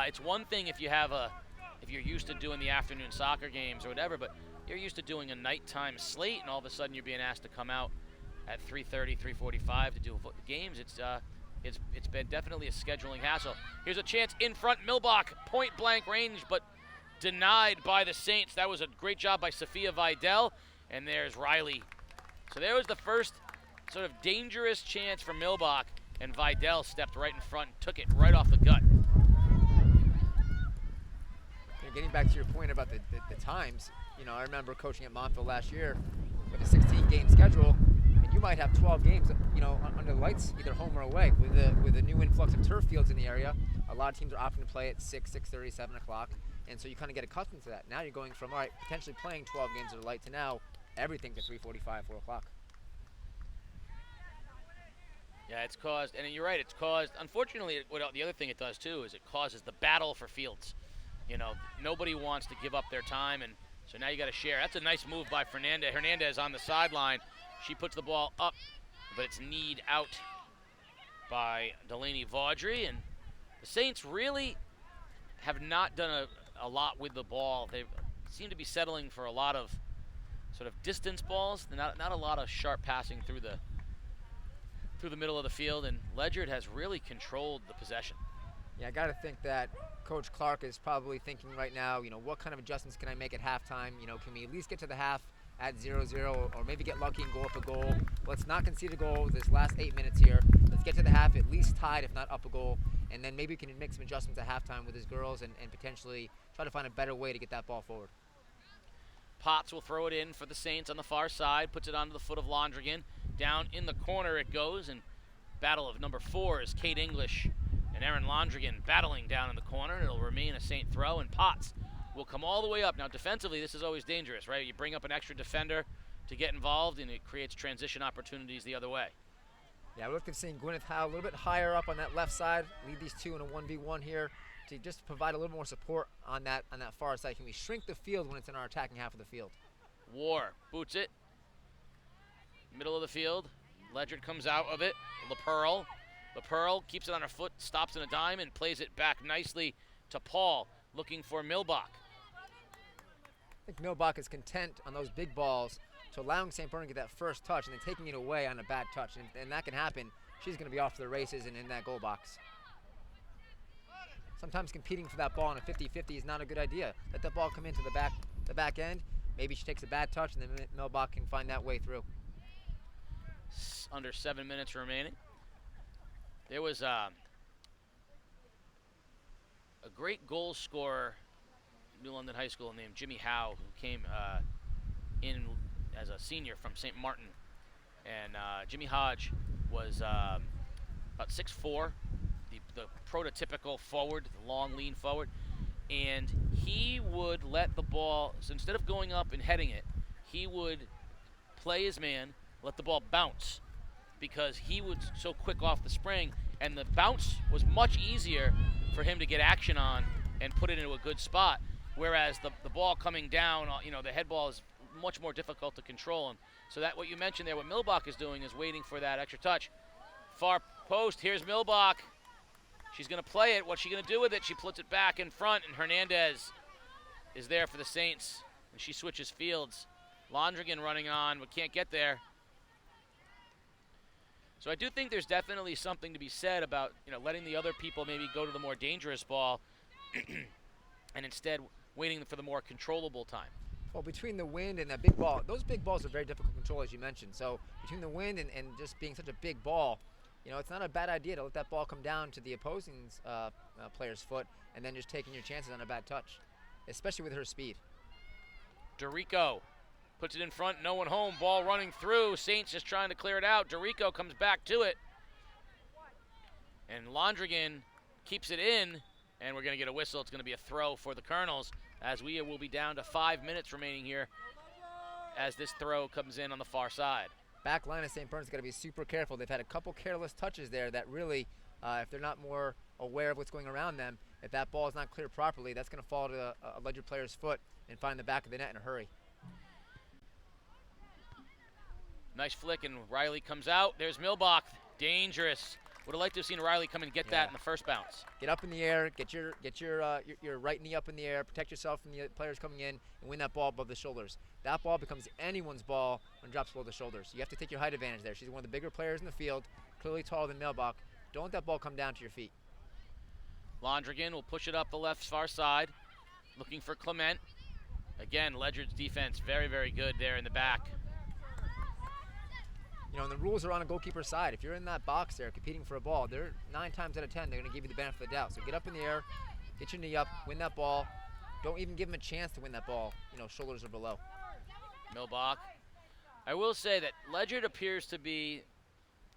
it's one thing if you're used to doing the afternoon soccer games or whatever, but you're used to doing a nighttime slate, and all of a sudden you're being asked to come out at 3:30, 3:45 to do games. It's been definitely a scheduling hassle. Here's a chance in front, Milbach, point blank range, but denied by the Saints. That was a great job by Sophia Vidal, and there's Riley. So there was the first sort of dangerous chance for Milbach, and Vidal stepped right in front and took it right off the gut. Getting back to your point about the times, I remember coaching at Montville last year with a 16-game schedule, and you might have 12 games, under the lights, either home or away. With the new influx of turf fields in the area, a lot of teams are opting to play at 6, 6:30, 7 o'clock, and so you kind of get accustomed to that. Now you're going from, all right, potentially playing 12 games under the light to now everything's at 3:45, 4 o'clock. Yeah, it's caused, and you're right, unfortunately, the other thing it does too is it causes the battle for fields. Nobody wants to give up their time, and so now you got to share. That's a nice move by Fernandez. Hernandez on the sideline. She puts the ball up, but it's kneed out by Delaney Vaudry, and the Saints really have not done a lot with the ball. They seem to be settling for a lot of sort of distance balls, not a lot of sharp passing through the middle of the field, and Ledyard has really controlled the possession. Yeah, I got to think that Coach Clark is probably thinking right now, what kind of adjustments can I make at halftime? Can we at least get to the half at 0-0 or maybe get lucky and go up a goal? Let's not concede a goal this last 8 minutes here. Let's get to the half at least tied, if not up a goal, and then maybe we can make some adjustments at halftime with his girls and potentially try to find a better way to get that ball forward. Potts will throw it in for the Saints on the far side, puts it onto the foot of Londrigan. Down in the corner it goes, and battle of number 4 is Kate English and Erin Londrigan battling down in the corner, and it'll remain a Saint throw, and Potts will come all the way up. Now, defensively, this is always dangerous, right? You bring up an extra defender to get involved, and it creates transition opportunities the other way. Yeah, we're looking at seeing Gwyneth Howe a little bit higher up on that left side, lead these two in a 1v1 here to just provide a little more support on that far side. Can we shrink the field when it's in our attacking half of the field? War boots it. Middle of the field. Ledyard comes out of it. LaPearl. LaPearl keeps it on her foot, stops in a dime, and plays it back nicely to Paul, looking for Milbach. I think Milbach is content on those big balls to allowing St. Bernard to get that first touch and then taking it away on a bad touch. And that can happen. She's going to be off to the races and in that goal box. Sometimes competing for that ball in a 50-50 is not a good idea. Let that ball come into the back end. Maybe she takes a bad touch and then Milbach can find that way through. Under 7 minutes remaining. There was a great goal scorer at New London High School named Jimmy Howe, who came in as a senior from St. Martin. And Jimmy Hodge was about 6'4", the prototypical forward, the long, lean forward. And he would let the ball, so instead of going up and heading it, he would play his man, let the ball bounce, because he was so quick off the spring, and the bounce was much easier for him to get action on and put it into a good spot, whereas the ball coming down, the head ball is much more difficult to control. And so that what you mentioned there, what Milbach is doing is waiting for that extra touch. Far post, here's Milbach. She's going to play it. What's she going to do with it? She puts it back in front, and Hernandez is there for the Saints, and she switches fields. Londrigan running on, but can't get there. So I do think there's definitely something to be said about, letting the other people maybe go to the more dangerous ball and instead waiting for the more controllable time. Well, between the wind and that big ball, those big balls are very difficult to control, as you mentioned. So between the wind and just being such a big ball, it's not a bad idea to let that ball come down to the opposing player's foot and then just taking your chances on a bad touch, especially with her speed. Dorico puts it in front, no one home, ball running through. Saints just trying to clear it out. Dorico comes back to it. And Londrigan keeps it in, and we're going to get a whistle. It's going to be a throw for the Colonels, as we will be down to 5 minutes remaining here as this throw comes in on the far side. Back line of St. Bernard's got to be super careful. They've had a couple careless touches there that really, if they're not more aware of what's going around them, if that ball is not cleared properly, that's going to fall to a Ledyard player's foot and find the back of the net in a hurry. Nice flick, and Riley comes out. There's Milbach, dangerous. Would have liked to have seen Riley come and get that in the first bounce. Get up in the air, get your right knee up in the air, protect yourself from the players coming in, and win that ball above the shoulders. That ball becomes anyone's ball when it drops below the shoulders. You have to take your height advantage there. She's one of the bigger players in the field, clearly taller than Milbach. Don't let that ball come down to your feet. Londrigan will push it up the left far side, looking for Clement. Again, Ledyard's defense very, very good there in the back. And the rules are on a goalkeeper's side. If you're in that box there competing for a ball, they're 9 times out of 10, they're going to give you the benefit of the doubt. So get up in the air, get your knee up, win that ball. Don't even give them a chance to win that ball, shoulders are below. Milbach. I will say that Ledyard appears to be,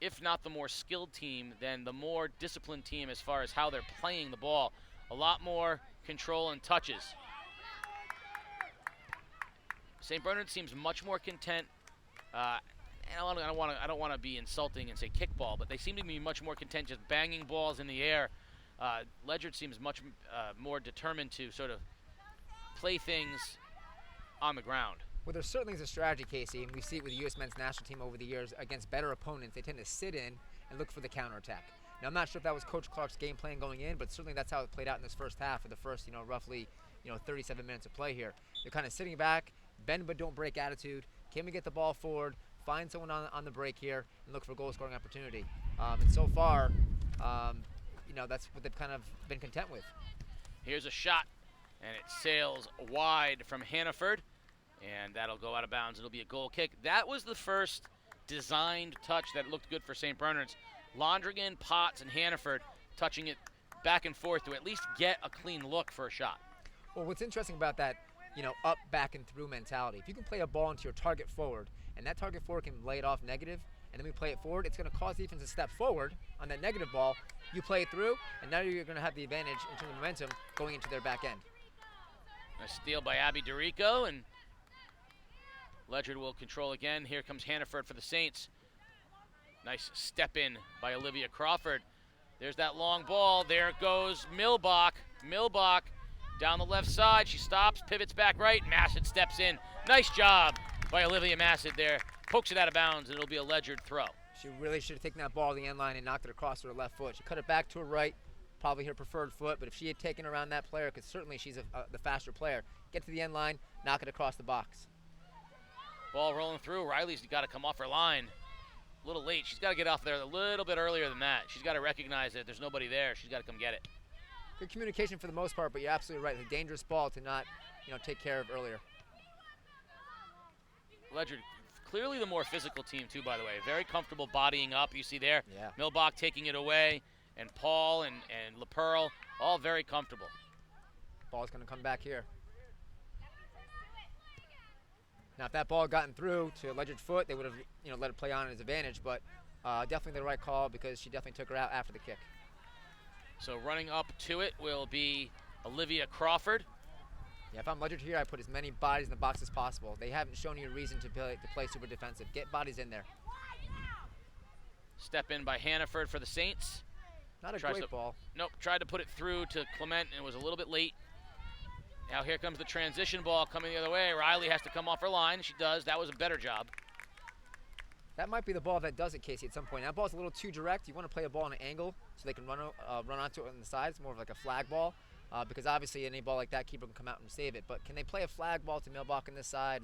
if not the more skilled team, then the more disciplined team as far as how they're playing the ball. A lot more control and touches. St. Bernard seems much more content. I don't want to be insulting and say kickball, but they seem to be much more content just banging balls in the air. Ledyard seems much more determined to sort of play things on the ground. Well, there certainly is a strategy, Casey, and we see it with the U.S. men's national team over the years against better opponents. They tend to sit in and look for the counterattack. Now, I'm not sure if that was Coach Clark's game plan going in, but certainly that's how it played out in this first half, for the first, roughly, 37 minutes of play here. They're kind of sitting back, bend but don't break attitude. Can we get the ball forward? Find someone on the break here and look for goal-scoring opportunity. And so far, that's what they've kind of been content with. Here's a shot, and it sails wide from Hannaford, and that'll go out of bounds. It'll be a goal kick. That was the first designed touch that looked good for St. Bernard's. Londrigan, Potts, and Hannaford touching it back and forth to at least get a clean look for a shot. Well, what's interesting about that, up, back, and through mentality, if you can play a ball into your target forward, and that target forward can lay it off negative, and then we play it forward, it's going to cause defense to step forward on that negative ball. You play it through, and now you're going to have the advantage in terms of momentum going into their back end. A steal by Abby Dorico, and Ledyard will control again. Here comes Hannaford for the Saints. Nice step in by Olivia Crawford. There's that long ball. There goes Milbach. Milbach down the left side. She stops, pivots back right. Mascot steps in. Nice job by Olivia Mascot there. Pokes it out of bounds, and it'll be a Ledyard throw. She really should have taken that ball to the end line and knocked it across her left foot. She cut it back to her right, probably her preferred foot, but if she had taken around that player, because certainly she's the faster player, get to the end line, knock it across the box. Ball rolling through. Riley's got to come off her line. A little late. She's got to get off there a little bit earlier than that. She's got to recognize that there's nobody there. She's got to come get it. Good communication for the most part, but you're absolutely right. It's a dangerous ball to not, take care of earlier. Ledyard, clearly the more physical team too, by the way. Very comfortable bodying up. You see there, yeah. Milbach taking it away, and Paul and LaPearl, all very comfortable. Ball's going to come back here. Now, if that ball had gotten through to Ledyard's foot, they would have, let it play on at his advantage, but definitely the right call because she definitely took her out after the kick. So running up to it will be Olivia Crawford. Yeah, if I'm Ledyard here, I put as many bodies in the box as possible. They haven't shown you a reason to play super defensive. Get bodies in there. Step in by Hannaford for the Saints. Not a great ball. Nope, tried to put it through to Clement and was a little bit late. Now here comes the transition ball coming the other way. Riley has to come off her line. She does. That was a better job. That might be the ball that does it, Casey, at some point. That ball's a little too direct. You want to play a ball on an angle so they can run onto it on the sides. More of like a flag ball. because obviously any ball like that, keeper can come out and save it. But can they play a flag ball to Mailbach on this side?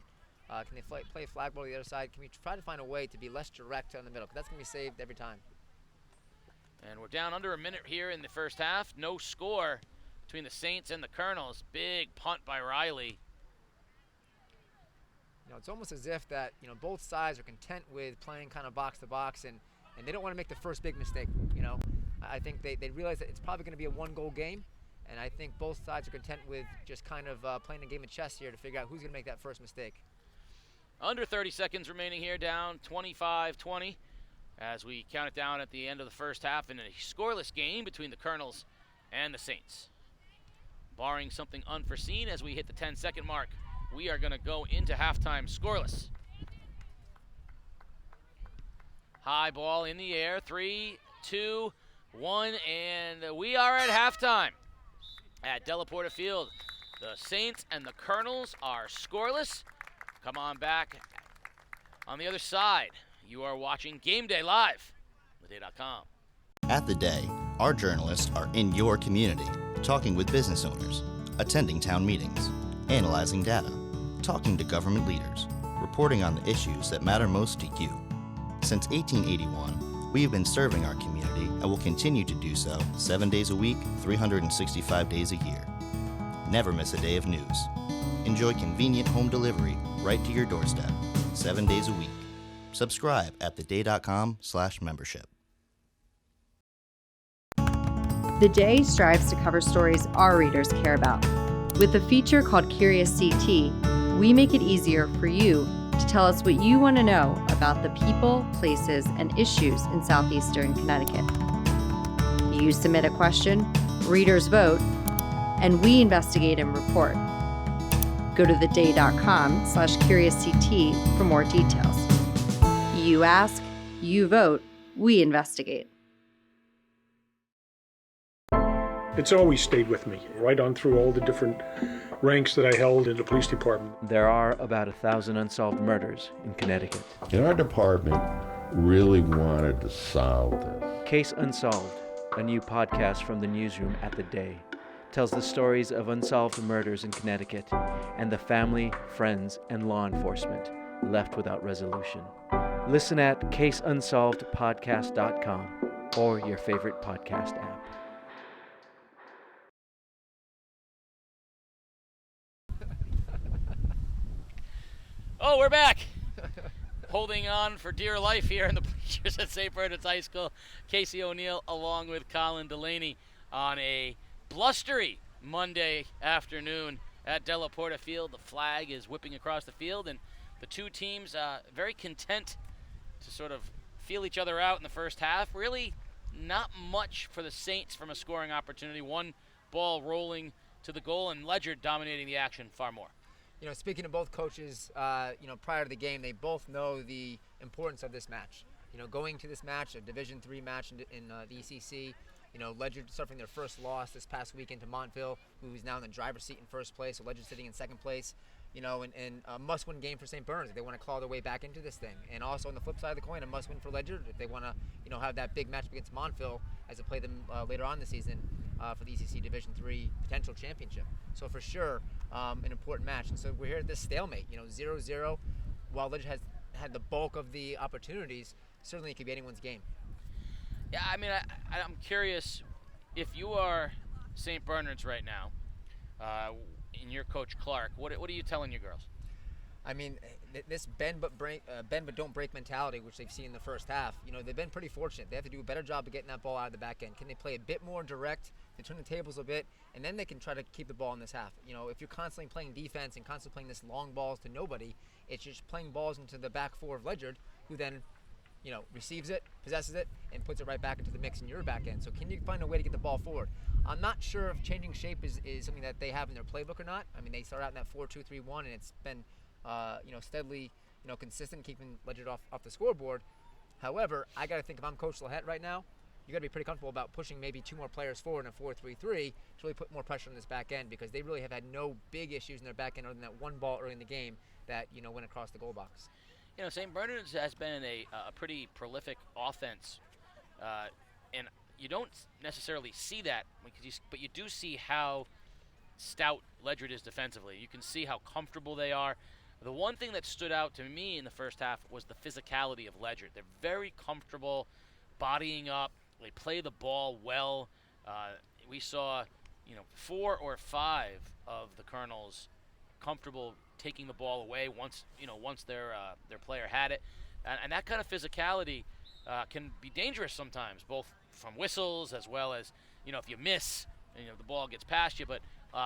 Can they play a flag ball to the other side? Can we try to find a way to be less direct on the middle? Because that's going to be saved every time. And we're down under a minute here in the first half. No score between the Saints and the Colonels. Big punt by Riley. It's almost as if that, both sides are content with playing kind of box to box, and they don't want to make the first big mistake. I think they realize that it's probably going to be a one-goal game, and I think both sides are content with just kind of playing a game of chess here to figure out who's going to make that first mistake. Under 30 seconds remaining here, down 25-20 as we count it down at the end of the first half in a scoreless game between the Colonels and the Saints. Barring something unforeseen as we hit the 10-second mark, we are going to go into halftime scoreless. High ball in the air, 3, 2, 1, and we are at halftime at Delaporta Field. The Saints and the Colonels are scoreless. Come on back. On the other side, you are watching Game Day live with A.com. At The Day, our journalists are in your community, talking with business owners, attending town meetings, analyzing data, talking to government leaders, reporting on the issues that matter most to you. Since 1881, we have been serving our community and will continue to do so 7 days a week, 365 days a year. Never miss a day of news. Enjoy convenient home delivery right to your doorstep, 7 days a week. Subscribe at theday.com/membership. The Day strives to cover stories our readers care about. With a feature called Curious CT, we make it easier for you to tell us what you want to know about the people, places, and issues in southeastern Connecticut. You submit a question, readers vote, and we investigate and report. Go to theday.com/CuriousCT for more details. You ask, you vote, we investigate. It's always stayed with me, right on through all the different ranks that I held in the police department. There are about 1,000 unsolved murders in Connecticut. And our department really wanted to solve this. Case Unsolved, a new podcast from the newsroom at The Day, tells the stories of unsolved murders in Connecticut and the family, friends, and law enforcement left without resolution. Listen at caseunsolvedpodcast.com or your favorite podcast app. Oh, we're back. Holding on for dear life here in the bleachers at St. Bernard's High School. Casey O'Neill along with Colin Delaney on a blustery Monday afternoon at Delaporta Field. The flag is whipping across the field, and the two teams very content to sort of feel each other out in the first half. Really not much for the Saints from a scoring opportunity. One ball rolling to the goal, and Ledyard dominating the action far more. Speaking of both coaches, prior to the game, they both know the importance of this match. Going to this match, a Division III match in the ECC, Ledyard suffering their first loss this past weekend to Montville, who's now in the driver's seat in first place, so Ledyard sitting in second place, and a must-win game for St. Bernard's if they want to claw their way back into this thing. And also on the flip side of the coin, a must-win for Ledyard if they want to, have that big match against Montville as they play them later on this season for the ECC Division III potential championship. So for sure, an important match. And so we're here at this stalemate, 0-0. While Ledyard has had the bulk of the opportunities, certainly it could be anyone's game. Yeah, I mean, I'm curious if you are St. Bernard's right now, and you're Coach Clark. What are you telling your girls? I mean, this bend but don't break mentality, which they've seen in the first half. They've been pretty fortunate. They have to do a better job of getting that ball out of the back end. Can they play a bit more direct? They turn the tables a bit, and then they can try to keep the ball in this half. If you're constantly playing defense and constantly playing this long balls to nobody, it's just playing balls into the back four of Ledyard, who then receives it, possesses it, and puts it right back into the mix in your back end. So can you find a way to get the ball forward? I'm not sure if changing shape is something that they have in their playbook or not. I mean, they start out in that 4-2-3-1, and it's been, steadily, consistent, keeping Ledyard off the scoreboard. However, I got to think if I'm Coach Lahette right now, you got to be pretty comfortable about pushing maybe two more players forward in a 4-3-3 to really put more pressure on this back end, because they really have had no big issues in their back end other than that one ball early in the game that, went across the goal box. St. Bernard's has been a pretty prolific offense, and you don't necessarily see that, but you do see how stout Ledyard is defensively. You can see how comfortable they are. The one thing that stood out to me in the first half was the physicality of Ledyard. They're very comfortable bodying up. They play the ball well. We saw, 4 or 5 of the Colonels comfortable taking the ball away once their player had it, and that kind of physicality can be dangerous sometimes, both from whistles as well as if you miss, the ball gets past you. But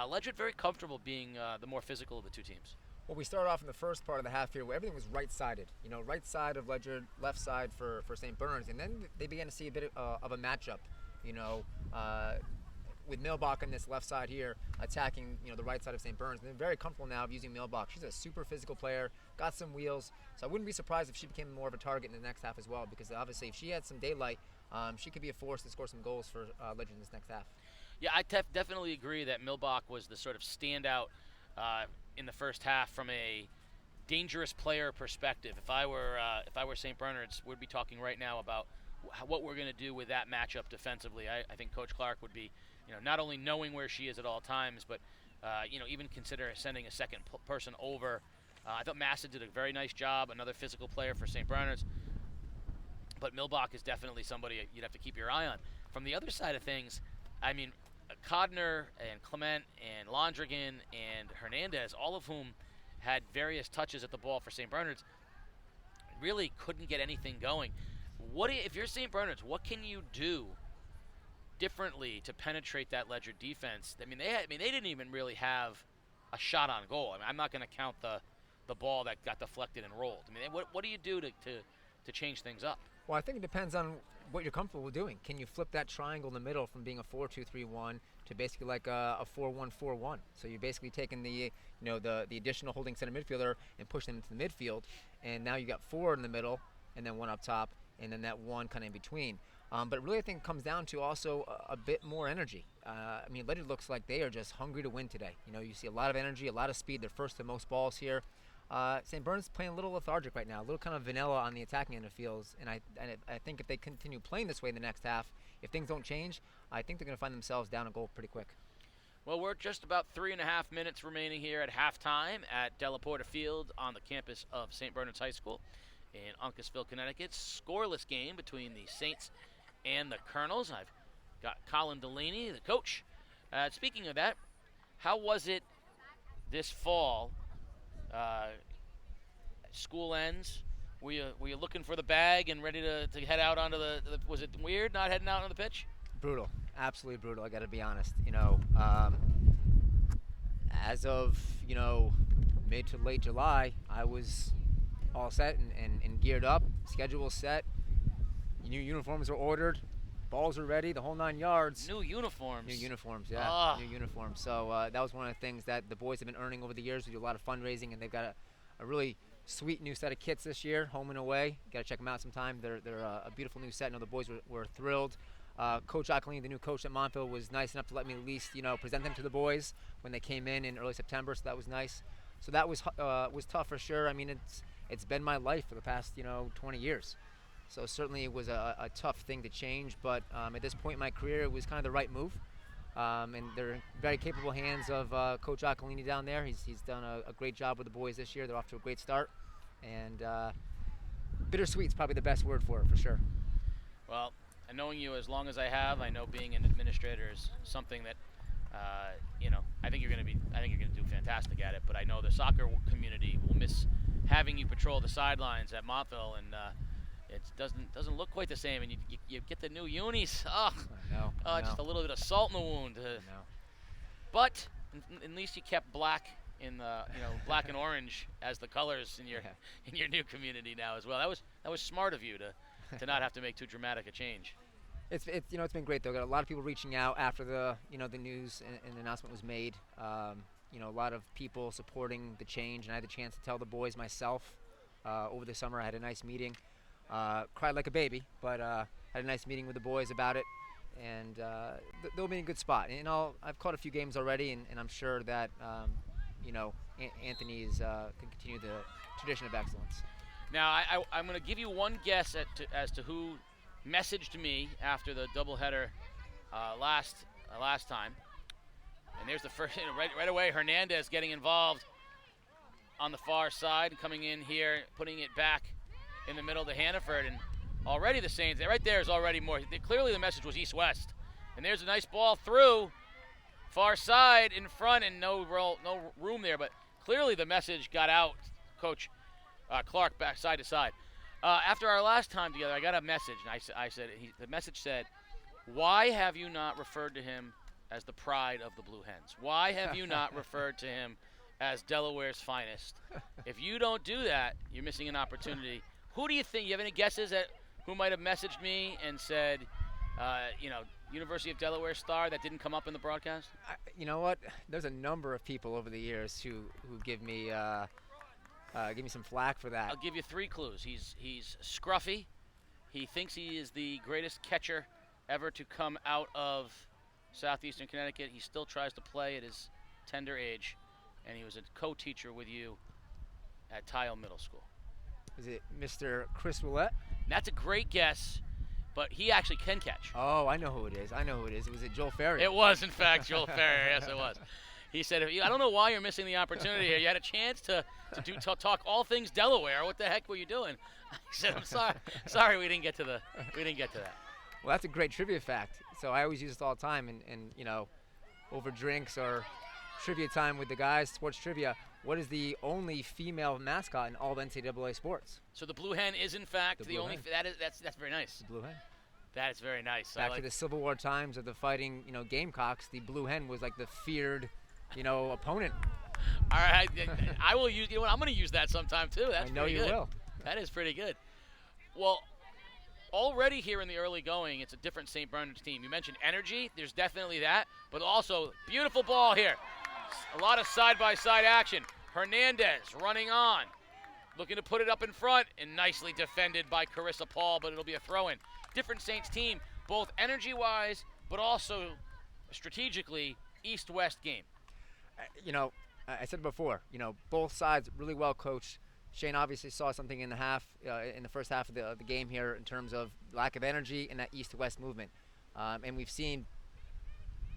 Ledyard very comfortable being the more physical of the two teams. Well, we started off in the first part of the half here where everything was right-sided. Right side of Ledyard, left side for St. Bernard's, and then they began to see a bit of a matchup. With Milbach on this left side here, attacking the right side of St. Bernard's. And they're very comfortable now of using Milbach. She's a super physical player, got some wheels, so I wouldn't be surprised if she became more of a target in the next half as well, because obviously if she had some daylight, she could be a force to score some goals for Ledyard in this next half. Yeah, I definitely agree that Milbach was the sort of standout in the first half from a dangerous player perspective. If I were St. Bernard's, we'd be talking right now about what we're going to do with that matchup defensively. I think Coach Clark would be, not only knowing where she is at all times, but even consider sending a second person over. I thought Mascot did a very nice job, another physical player for St. Bernard's. But Milbach is definitely somebody you'd have to keep your eye on. From the other side of things, I mean, Codner and Clement and Londrigan and Hernandez, all of whom had various touches at the ball for St. Bernard's, really couldn't get anything going. If you're St. Bernard's, what can you do differently to penetrate that Ledyard defense? I mean, they didn't even really have a shot on goal. I mean, I'm not going to count the ball that got deflected and rolled. I mean, what do you do to change things up? Well, I think it depends on what you're comfortable doing. Can you flip that triangle in the middle from being a 4-2-3-1 to basically like a 4-1-4-1? So you're basically taking the additional holding center midfielder and push them into the midfield, and now you got 4 in the middle and then 1 up top, and then that 1 kind of in between. But really, I think it comes down to also a bit more energy. I mean, Ledyard looks like they are just hungry to win today. You see a lot of energy, a lot of speed. They're first to most balls here. St. Bernard's playing a little lethargic right now, a little kind of vanilla on the attacking end of fields. And I think if they continue playing this way in the next half, if things don't change, I think they're going to find themselves down a goal pretty quick. Well, we're just about 3.5 minutes remaining here at halftime at Della Porta Field on the campus of St. Bernard's High School in Uncasville, Connecticut. Scoreless game between the Saints and the Colonels. I've got Colin Delaney, the coach. Speaking of that, how was it this fall? School ends. Were you looking for the bag and ready to head out onto the? Was it weird not heading out on the pitch? Brutal, absolutely brutal. I got to be honest. As of mid to late July, I was all set and geared up. Schedule was set. New uniforms were ordered. Balls were ready. The whole 9 yards. New uniforms. New uniforms, yeah. New uniforms. So that was one of the things that the boys have been earning over the years. We do a lot of fundraising, and they've got a really sweet new set of kits this year, home and away. Got to check them out sometime. They're a beautiful new set. I know the boys were thrilled. Coach Acklini, the new coach at Montville, was nice enough to let me at least present them to the boys when they came in early September. So that was nice. So that was tough for sure. I mean, it's been my life for the past 20 years. So certainly it was a tough thing to change, but at this point in my career, it was kind of the right move. And they're in very capable hands of Coach Acklini down there. He's done a great job with the boys this year. They're off to a great start. And bittersweet is probably the best word for it, for sure. Well, and knowing you as long as I have, I know being an administrator is something that, I think you're going to do fantastic at it. But I know the soccer community will miss having you patrol the sidelines at Montville, and it doesn't look quite the same. And you get the new unis. I know. Just a little bit of salt in the wound. I know. But at least you kept black in the black and orange as the colors in your new community now as well. That was smart of you to not have to make too dramatic a change. It's been great though. Got a lot of people reaching out after the the news and the announcement was made. A lot of people supporting the change, and I had the chance to tell the boys myself over the summer. I had a nice meeting. Cried like a baby, but had a nice meeting with the boys about it, and they'll be in a good spot. And I've caught a few games already, and I'm sure that Anthony's can continue the tradition of excellence. Now I'm going to give you one guess as to who messaged me after the doubleheader last time. And there's the first, right away, Hernandez getting involved on the far side, coming in here, putting it back in the middle to Hannaford. And already the Saints, right there is already more. Clearly the message was east-west. And there's a nice ball through, far side in front, and no room there. But clearly the message got out, Coach Clark, back side to side. After our last time together, I got a message, and I said, the message said, "Why have you not referred to him as the pride of the Blue Hens? Why have you not referred to him as Delaware's finest? If you don't do that, you're missing an opportunity." Who do you think? You have any guesses at who might have messaged me and said, University of Delaware star that didn't come up in the broadcast? You know what? There's a number of people over the years who give me some flack for that. I'll give you 3 clues. He's scruffy. He thinks he is the greatest catcher ever to come out of Southeastern Connecticut. He still tries to play at his tender age, and he was a co-teacher with you at Tile Middle School. Is it Mr. Chris Willett? That's a great guess, but he actually can catch. Oh, I know who it is. Was it Joel Ferrier? It was, in fact, Joel Ferrier. Yes, it was. He said, "I don't know why you're missing the opportunity here. You had a chance to talk all things Delaware. What the heck were you doing?" I said, "I'm sorry, we didn't get to that." Well, that's a great trivia fact. So I always use this all the time, and over drinks or trivia time with the guys, sports trivia. What is the only female mascot in all of NCAA sports? So the Blue Hen is, in fact, the only. That's very nice. The Blue Hen. That is very nice. Back to the Civil War times of the fighting, Gamecocks, the Blue Hen was like the feared, opponent. All right, I will use. I'm going to use that sometime too. That's I know pretty you good. will. That is pretty good. Well, already here in the early going, it's a different St. Bernard's team. You mentioned energy. There's definitely that, but also beautiful ball here. A lot of side-by-side action. Hernandez running on, looking to put it up in front, and nicely defended by Carissa Paul, but it'll be a throw-in. Different Saints team, both energy-wise, but also strategically east-west game. I said it before, both sides really well coached. Shane obviously saw something in the first half of the game here in terms of lack of energy and that east-to-west movement. And we've seen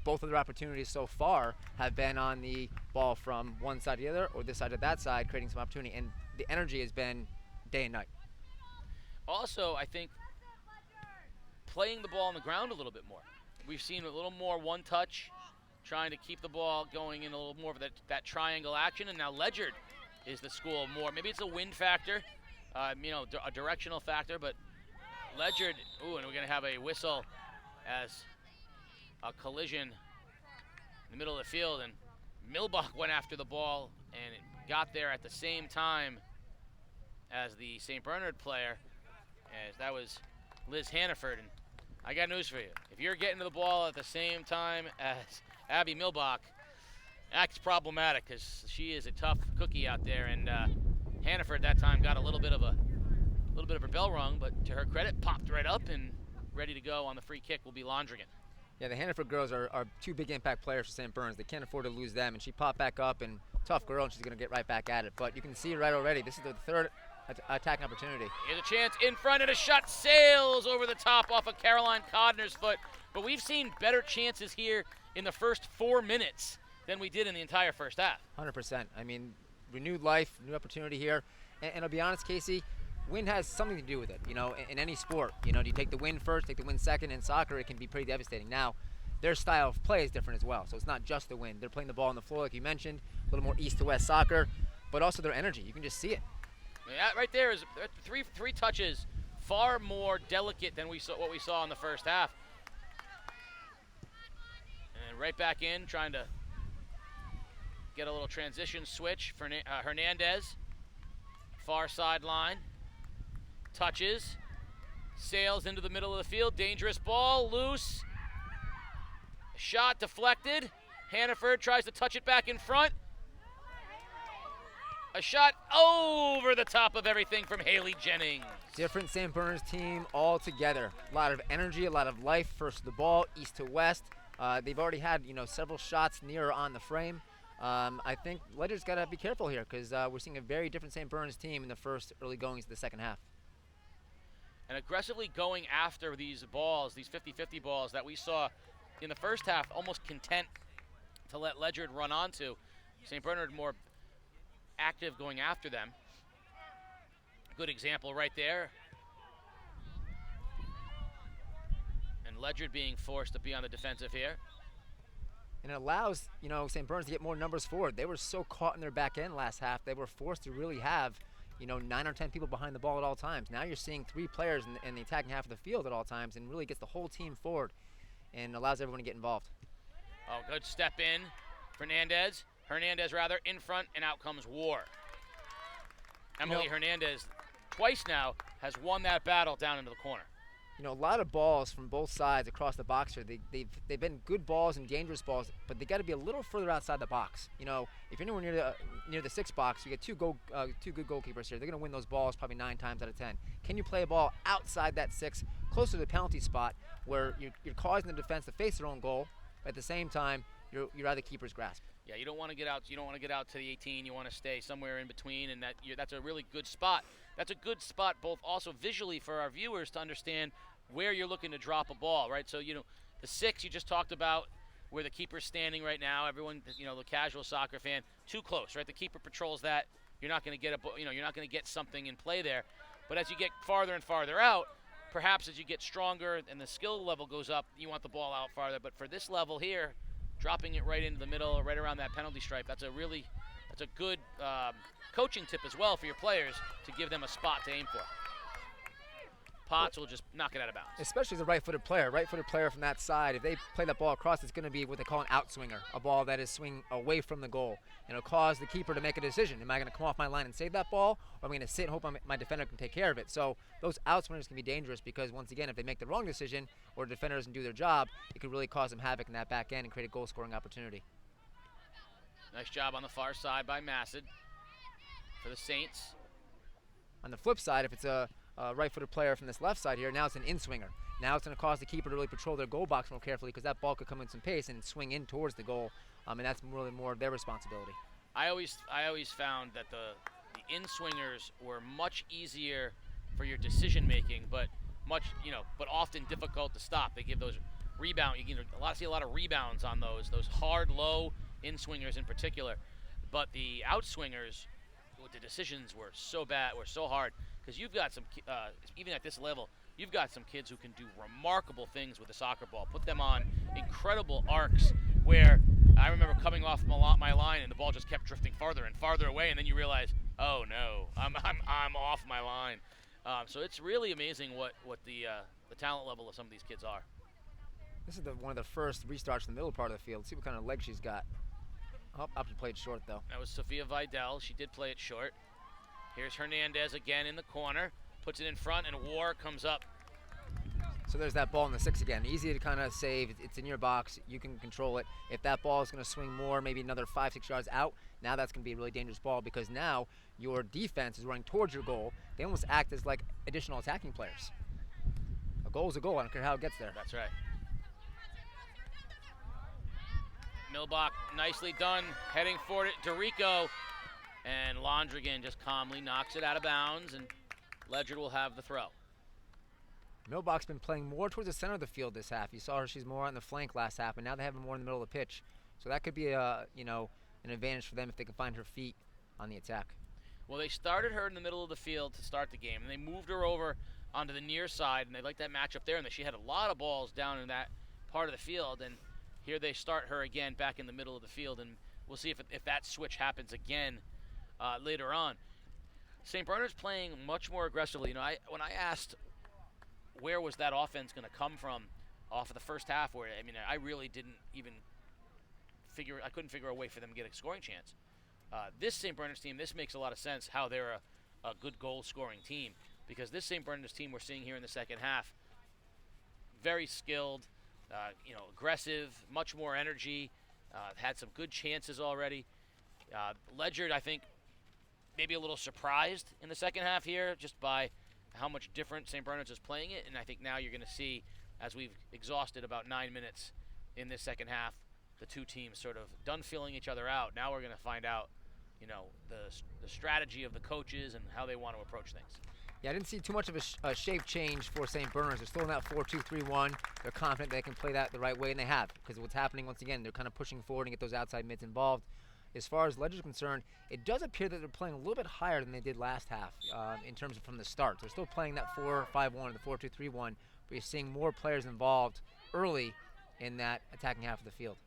both of their opportunities so far have been on the ball from one side to the other or this side to that side, creating some opportunity. And the energy has been day and night. Also, I think playing the ball on the ground a little bit more. We've seen a little more one-touch, trying to keep the ball going in a little more of that triangle action. And now Ledyard is the school more. Maybe it's a wind factor, a directional factor, but Ledyard, and we're going to have a whistle as a collision in the middle of the field, and Milbach went after the ball and it got there at the same time as the St. Bernard player, as that was Liz Hannaford. And I got news for you. If you're getting to the ball at the same time as Abby Milbach, that's problematic because she is a tough cookie out there. And Hannaford that time got a little bit of her bell rung, but to her credit, popped right up and ready to go on the free kick will be Londrigan. Yeah, the Hannaford girls are 2 big impact players for St. Bernard's. They can't afford to lose them, and she popped back up, and tough girl, and she's going to get right back at it. But you can see right already, this is the third attacking opportunity. Here's a chance in front, and a shot sails over the top off of Caroline Codner's foot. But we've seen better chances here in the first 4 minutes than we did in the entire first half. 100%. I mean, renewed life, new opportunity here. And I'll be honest, Casey, wind has something to do with it, in any sport. Do you take the win first, take the win second? In soccer, it can be pretty devastating. Now, their style of play is different as well, so it's not just the wind. They're playing the ball on the floor, like you mentioned, a little more east to west soccer, but also their energy. You can just see it. Yeah, right there is three touches, far more delicate than what we saw in the first half. And right back in, trying to get a little transition switch for Hernandez. Far sideline. Touches, sails into the middle of the field, dangerous ball, loose, shot deflected. Hannaford tries to touch it back in front. A shot over the top of everything from Haley Jennings. Different St. Bernard's team all together. A lot of energy, a lot of life first to the ball, east to west. They've already had several shots near on the frame. I think Ledyard's got to be careful here because we're seeing a very different St. Bernard's team in the first early goings of the second half. And aggressively going after these balls, these 50-50 balls that we saw in the first half, almost content to let Ledyard run onto. St. Bernard more active going after them. Good example right there. And Ledyard being forced to be on the defensive here. And it allows, St. Bernard's to get more numbers forward. They were so caught in their back end last half, they were forced to really have, 9 or 10 people behind the ball at all times. Now you're seeing 3 players in the attacking half of the field at all times, and really gets the whole team forward and allows everyone to get involved. Oh, good step in. Hernandez rather, in front, and out comes War. Emily Hernandez, twice now, has won that battle down into the corner. A lot of balls from both sides across the box here. They've been good balls and dangerous balls, but they got to be a little further outside the box. If you're anywhere near the 6 box, you get two good goalkeepers here. They're going to win those balls probably 9 times out of 10. Can you play a ball outside that 6, closer to the penalty spot, where you're causing the defense to face their own goal, but at the same time you're out of the keeper's grasp? Yeah, you don't want to get out. You don't want to get out to the 18. You want to stay somewhere in between, and that's a really good spot. That's a good spot, both also visually for our viewers to understand where you're looking to drop a ball, right? So the 6 you just talked about, where the keeper's standing right now. Everyone, the casual soccer fan, too close, right? The keeper patrols that. You're not going to get you're not going to get something in play there. But as you get farther and farther out, perhaps as you get stronger and the skill level goes up, you want the ball out farther. But for this level here, dropping it right into the middle, right around that penalty stripe, that's a good coaching tip as well for your players to give them a spot to aim for. Potts will just knock it out of bounds. Especially as a right-footed player from that side. If they play that ball across, it's going to be what they call an outswinger, a ball that is swinging away from the goal. And it'll cause the keeper to make a decision. Am I going to come off my line and save that ball, or am I going to sit and hope my defender can take care of it? So those outswingers can be dangerous because, once again, if they make the wrong decision or the defender doesn't do their job, it could really cause them havoc in that back end and create a goal-scoring opportunity. Nice job on the far side by Mascot for the Saints. On the flip side, if it's a right-footed player from this left side here, now it's an in-swinger. Now it's going to cause the keeper to really patrol their goal box more carefully, because that ball could come in some pace and swing in towards the goal, and that's really more of their responsibility. I always found that the in-swingers were much easier for your decision-making, but but often difficult to stop. They give those rebound. You see a lot of rebounds on those hard, low in-swingers in particular. But the out-swingers, the decisions were so bad, were so hard. Because you've got some, even at this level, you've got some kids who can do remarkable things with the soccer ball. Put them on incredible arcs where I remember coming off my line and the ball just kept drifting farther and farther away, and then you realize, oh no, I'm off my line. So it's really amazing what the talent level of some of these kids are. This is one of the first restarts in the middle part of the field. See what kind of leg she's got. Oh, option played short though. That was Sophia Vidal. She did play it short. Here's Hernandez again in the corner, puts it in front, and War comes up. So there's that ball in the 6 again. Easy to kind of save. It's in your box. You can control it. If that ball is going to swing more, maybe another 5-6 yards out, now that's going to be a really dangerous ball, because now your defense is running towards your goal. They almost act as like additional attacking players. A goal is a goal. I don't care how it gets there. That's right. Milbach, nicely done, heading for it. Dorico. And Londrigan just calmly knocks it out of bounds, and Ledyard will have the throw. Milbach's been playing more towards the center of the field this half. You saw her; she's more on the flank last half, and now they have her more in the middle of the pitch. So that could be an advantage for them if they can find her feet on the attack. Well, they started her in the middle of the field to start the game, and they moved her over onto the near side, and they like that matchup there, and she had a lot of balls down in that part of the field, and here they start her again back in the middle of the field, and we'll see if that switch happens again later on. St. Bernard's playing much more aggressively. When I asked where was that offense going to come from off of the first half, where I really didn't even I couldn't figure a way for them to get a scoring chance. This St. Bernard's team, this makes a lot of sense how they're a good goal-scoring team, because this St. Bernard's team we're seeing here in the second half, very skilled, aggressive, much more energy, had some good chances already. Ledyard, I think, maybe a little surprised in the second half here just by how much different St. Bernard's is playing it, and I think now you're going to see, as we've exhausted about 9 minutes in this second half, the two teams sort of done filling each other out. Now we're going to find out, the strategy of the coaches and how they want to approach things. Yeah, I didn't see too much of a shape change for St. Bernard's. They're still in that 4-2-3-1. They're confident they can play that the right way, and they have. Because what's happening, once again, they're kind of pushing forward and get those outside mids involved. As far as Ledyard's concerned, it does appear that they're playing a little bit higher than they did last half in terms of from the start. They're still playing that 4-5-1 or the 4-2-3-1, but you're seeing more players involved early in that attacking half of the field.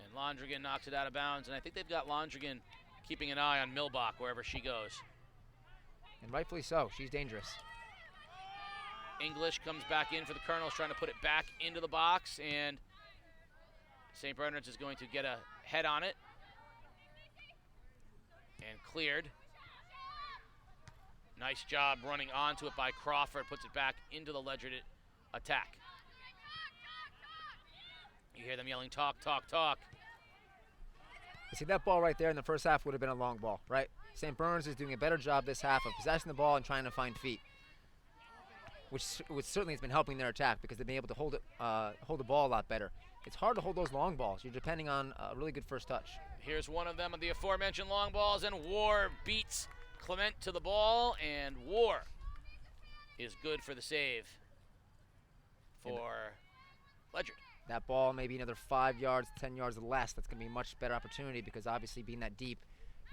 And Londrigan knocks it out of bounds, and I think they've got Londrigan keeping an eye on Milbach wherever she goes. And rightfully so. She's dangerous. English comes back in for the Colonels, trying to put it back into the box, and St. Bernard's is going to get a head on it. And cleared. Nice job running onto it by Crawford, puts it back into the Ledyard attack. You hear them yelling, talk, talk, talk. You see, that ball right there in the first half would have been a long ball, right? St. Bernard's is doing a better job this half of possessing the ball and trying to find feet, which certainly has been helping their attack because they've been able to hold the ball a lot better. It's hard to hold those long balls. You're depending on a really good first touch. Here's one of them of the aforementioned long balls, and War beats Clement to the ball, and War is good for the save for Ledyard. That ball, maybe another 5 yards, 10 yards less. That's going to be a much better opportunity because obviously being that deep,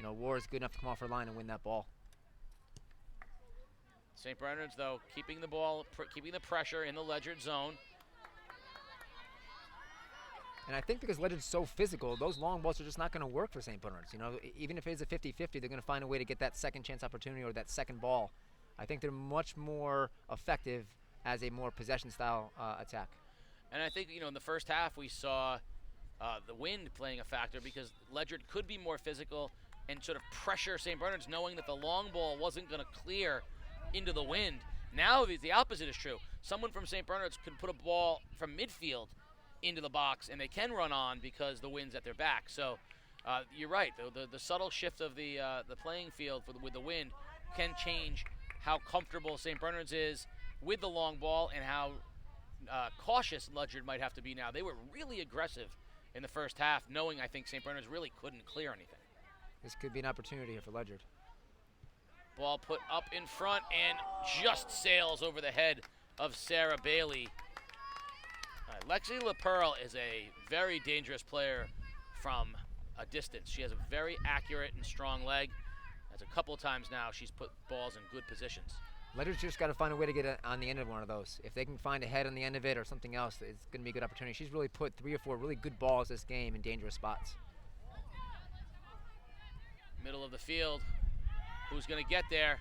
War is good enough to come off her line and win that ball. St. Bernard's, though, keeping the ball, keeping the pressure in the Ledyard zone. And I think because Ledyard's so physical, those long balls are just not going to work for St. Bernard's. Even if it is a 50-50, they're going to find a way to get that second chance opportunity or that second ball. I think they're much more effective as a more possession-style attack. And I think, in the first half we saw the wind playing a factor because Ledyard could be more physical and sort of pressure St. Bernard's, knowing that the long ball wasn't going to clear into the wind. Now the opposite is true. Someone from St. Bernard's could put a ball from midfield into the box, and they can run on because the wind's at their back. So you're right. The subtle shift of the playing field with the wind can change how comfortable St. Bernard's is with the long ball and how cautious Ledyard might have to be now. They were really aggressive in the first half, knowing I think St. Bernard's really couldn't clear anything. This could be an opportunity here for Ledyard. Ball put up in front and just sails over the head of Sarah Bailey. Lexi LaPearl is a very dangerous player from a distance. She has a very accurate and strong leg. That's a couple of times now she's put balls in good positions. Ledyard's just got to find a way to get it on the end of one of those. If they can find a head on the end of it or something else, it's going to be a good opportunity. She's really put 3 or 4 really good balls this game in dangerous spots. Middle of the field. Who's going to get there?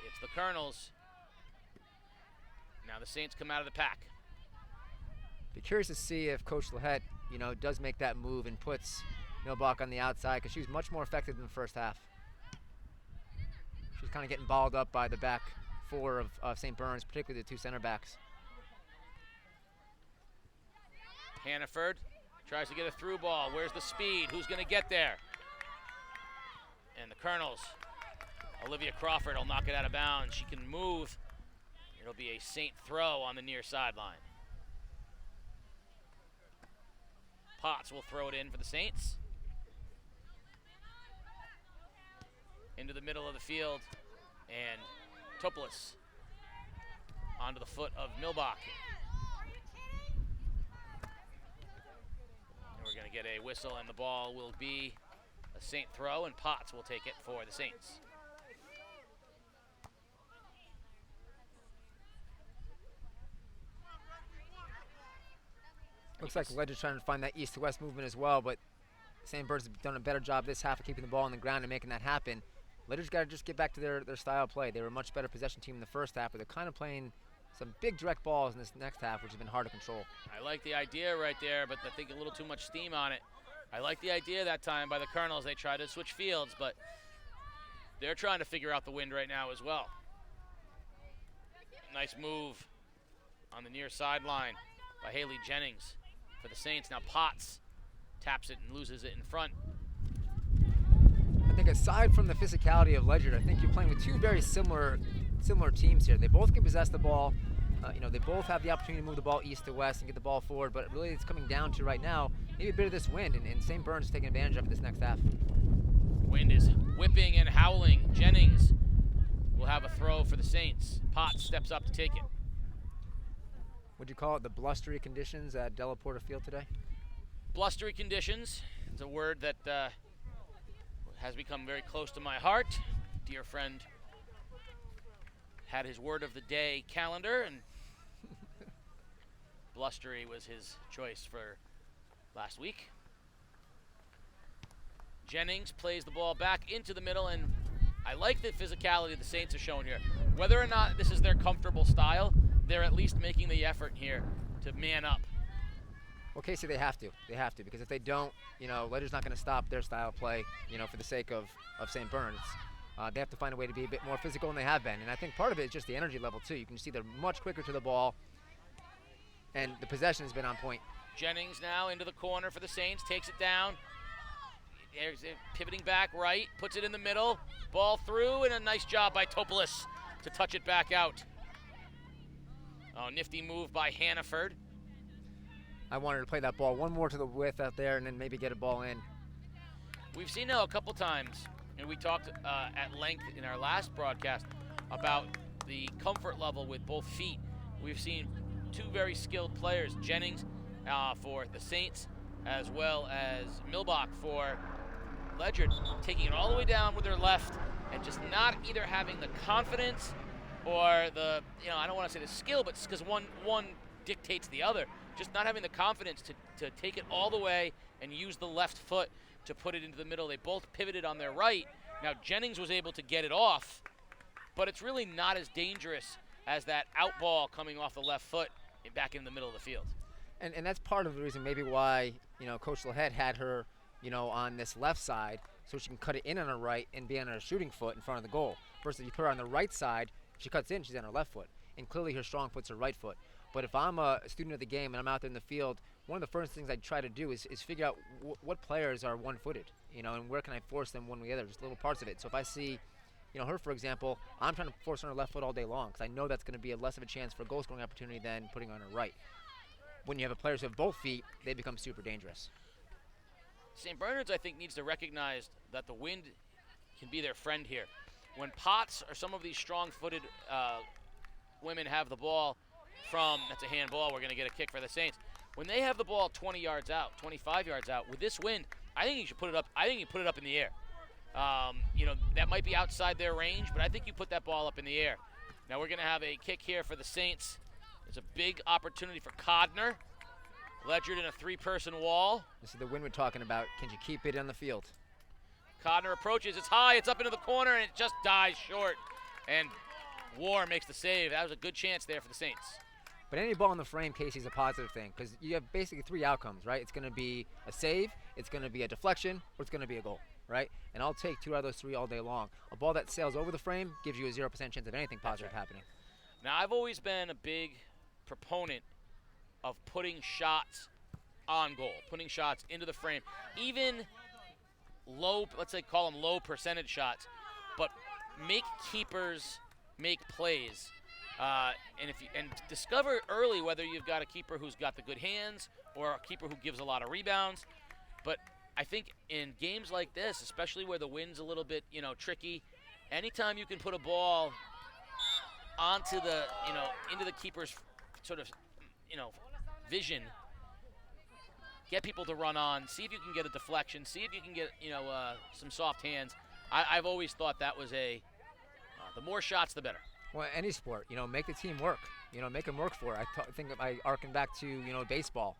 It's the Colonels. Now the Saints come out of the pack. Be curious to see if Coach Lahette, does make that move and puts Milbach on the outside because she was much more effective in the first half. She's kind of getting balled up by the back 4 of St. Bernard's, particularly the 2 center backs. Hannaford tries to get a through ball. Where's the speed? Who's going to get there? And the Colonels, Olivia Crawford will knock it out of bounds. She can move. It'll be a Saint throw on the near sideline. Potts will throw it in for the Saints. Into the middle of the field, and Topoulos onto the foot of Milbach. And we're going to get a whistle, and the ball will be a Saint throw, and Potts will take it for the Saints. Looks like Ledyard's trying to find that east to west movement as well, but St. Bernard's have done a better job this half of keeping the ball on the ground and making that happen. Ledyard's got to just get back to their style of play. They were a much better possession team in the first half, but they're kind of playing some big direct balls in this next half, which has been hard to control. I like the idea right there, but I think a little too much steam on it. I like the idea that time by the Colonels. They tried to switch fields, but they're trying to figure out the wind right now as well. Nice move on the near sideline by Haley Jennings for the Saints. Now Potts taps it and loses it in front. I think aside from the physicality of Ledyard, I think you're playing with 2 very similar teams here. They both can possess the ball. They both have the opportunity to move the ball east to west and get the ball forward, but really it's coming down to right now maybe a bit of this wind, and St. Bernard's taking advantage of it this next half. Wind is whipping and howling. Jennings have a throw for the Saints. Potts steps up to take it. Would you call it the blustery conditions at Della Porta Field today? Blustery conditions. It's a word that has become very close to my heart. Dear friend had his word of the day calendar, and blustery was his choice for last week. Jennings plays the ball back into the middle, and I like the physicality the Saints are showing here. Whether or not this is their comfortable style, they're at least making the effort here to man up. Well, Casey, they have to. They have to, because if they don't, Ledyard's not going to stop their style of play, for the sake of St. Bernard's. They have to find a way to be a bit more physical than they have been. And I think part of it is just the energy level, too. You can see they're much quicker to the ball, and the possession has been on point. Jennings now into the corner for the Saints, takes it down. There's it, pivoting back right, puts it in the middle. Ball through, and a nice job by Topoulos to touch it back out. Oh, nifty move by Hannaford. I wanted to play that ball one more to the width out there and then maybe get a ball in. We've seen now a couple times, and we talked at length in our last broadcast about the comfort level with both feet. We've seen two very skilled players, Jennings for the Saints, as well as Milbach for Ledyard, taking it all the way down with their left and just not either having the confidence or the, I don't want to say the skill, but because one dictates the other, just not having the confidence to take it all the way and use the left foot to put it into the middle. They both pivoted on their right. Now Jennings was able to get it off, but it's really not as dangerous as that out ball coming off the left foot back in the middle of the field. And that's part of the reason maybe why, Coach Lehed had her, on this left side so she can cut it in on her right and be on her shooting foot in front of the goal. Versus you put her on the right side, she cuts in, she's on her left foot. And clearly her strong foot's her right foot. But if I'm a student of the game and I'm out there in the field, one of the first things I try to do is figure out what players are one-footed, and where can I force them one way or the other, just little parts of it. So if I see, her, for example, I'm trying to force her on her left foot all day long because I know that's going to be a less of a chance for a goal-scoring opportunity than putting her on her right. When you have players who have both feet, they become super dangerous. St. Bernard's, I think, needs to recognize that the wind can be their friend here. When Potts or some of these strong-footed women have the ball that's a handball, we're going to get a kick for the Saints. When they have the ball 20 yards out, 25 yards out, with this wind, I think you should put it up. I think you put it up in the air. That might be outside their range, but I think you put that ball up in the air. Now we're going to have a kick here for the Saints. It's a big opportunity for Codner. Ledyard in a three-person wall. This is the wind we're talking about. Can you keep it on the field? Codner approaches. It's high. It's up into the corner, and it just dies short. And War makes the save. That was a good chance there for the Saints. But any ball in the frame, Casey, is a positive thing because you have basically three outcomes, right? It's going to be a save, it's going to be a deflection, or it's going to be a goal, right? And I'll take two out of those three all day long. A ball that sails over the frame gives you a 0% chance of anything positive happening. Now, I've always been a big proponent of putting shots on goal, putting shots into the frame, even low, let's say call them low percentage shots, but make keepers make plays. And discover early whether you've got a keeper who's got the good hands or a keeper who gives a lot of rebounds. But I think in games like this, especially where the wind's a little bit, tricky, anytime you can put a ball onto the, into the keeper's sort of, vision, get people to run on, see if you can get a deflection, see if you can get, some soft hands. I've always thought that was the more shots, the better. Well, any sport, make the team work. Make them work for it. I think I harken back to, baseball,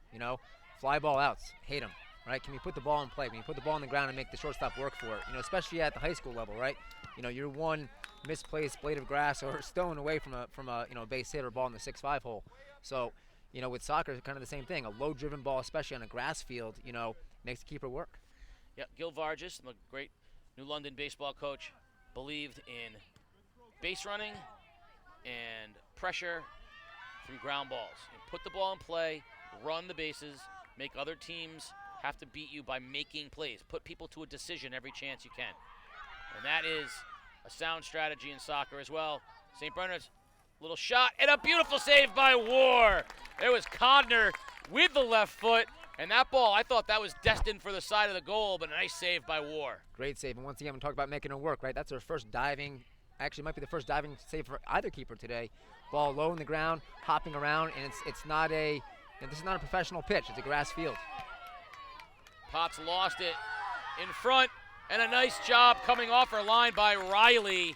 fly ball outs, hate them, right? Can we put the ball in play? Can you put the ball on the ground and make the shortstop work for it? Especially at the high school level, right? You're one misplaced blade of grass or stone away from a base hit or ball in the 6-5 hole. So, with soccer, it's kind of the same thing. A low-driven ball, especially on a grass field, makes the keeper work. Yeah, Gil Vargas, the great New London baseball coach, believed in base running and pressure through ground balls. Put the ball in play, run the bases, make other teams have to beat you by making plays. Put people to a decision every chance you can. And that is a sound strategy in soccer as well. St. Bernard's little shot and a beautiful save by War. There was Codner with the left foot, and that ball, I thought that was destined for the side of the goal, but a nice save by War. Great save, and once again, we talk about making it work, right? That's her first diving actually might be the first diving save for either keeper today. Ball low in the ground, hopping around, and it's not a, this is not a professional pitch. It's a grass field. Potts lost it in front, and a nice job coming off her line by Riley.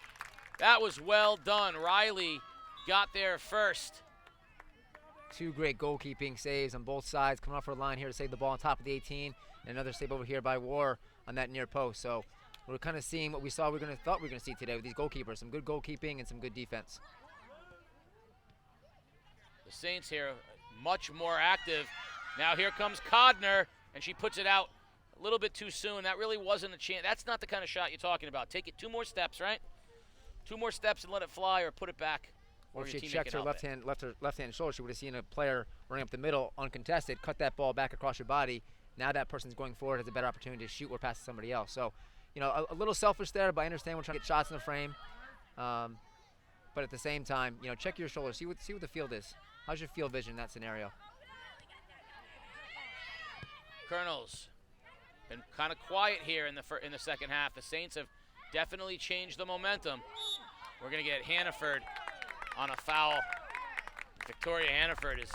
That was well done. Riley got there first. Two great goalkeeping saves on both sides, coming off her line here to save the ball on top of the 18, and another save over here by War on that near post. So we're kind of seeing what we thought we were going to see today with these goalkeepers, some good goalkeeping and some good defense. The Saints here much more active. Now here comes Codner, and she puts it out a little bit too soon. That really wasn't a chance. That's not the kind of shot you're talking about. Take it 2 more steps, right? 2 more steps and let it fly, or put it back. Or if she checked her left hand shoulder, she would have seen a player running up the middle uncontested, cut that ball back across your body. Now that person's going forward, has a better opportunity to shoot or pass to somebody else. So, a little selfish there, but I understand we're trying to get shots in the frame. But at the same time, check your shoulder, see what the field is. How's your field vision in that scenario? Colonels been kind of quiet here in the second half. The Saints have definitely changed the momentum. We're going to get Hannaford on a foul. Victoria Hannaford is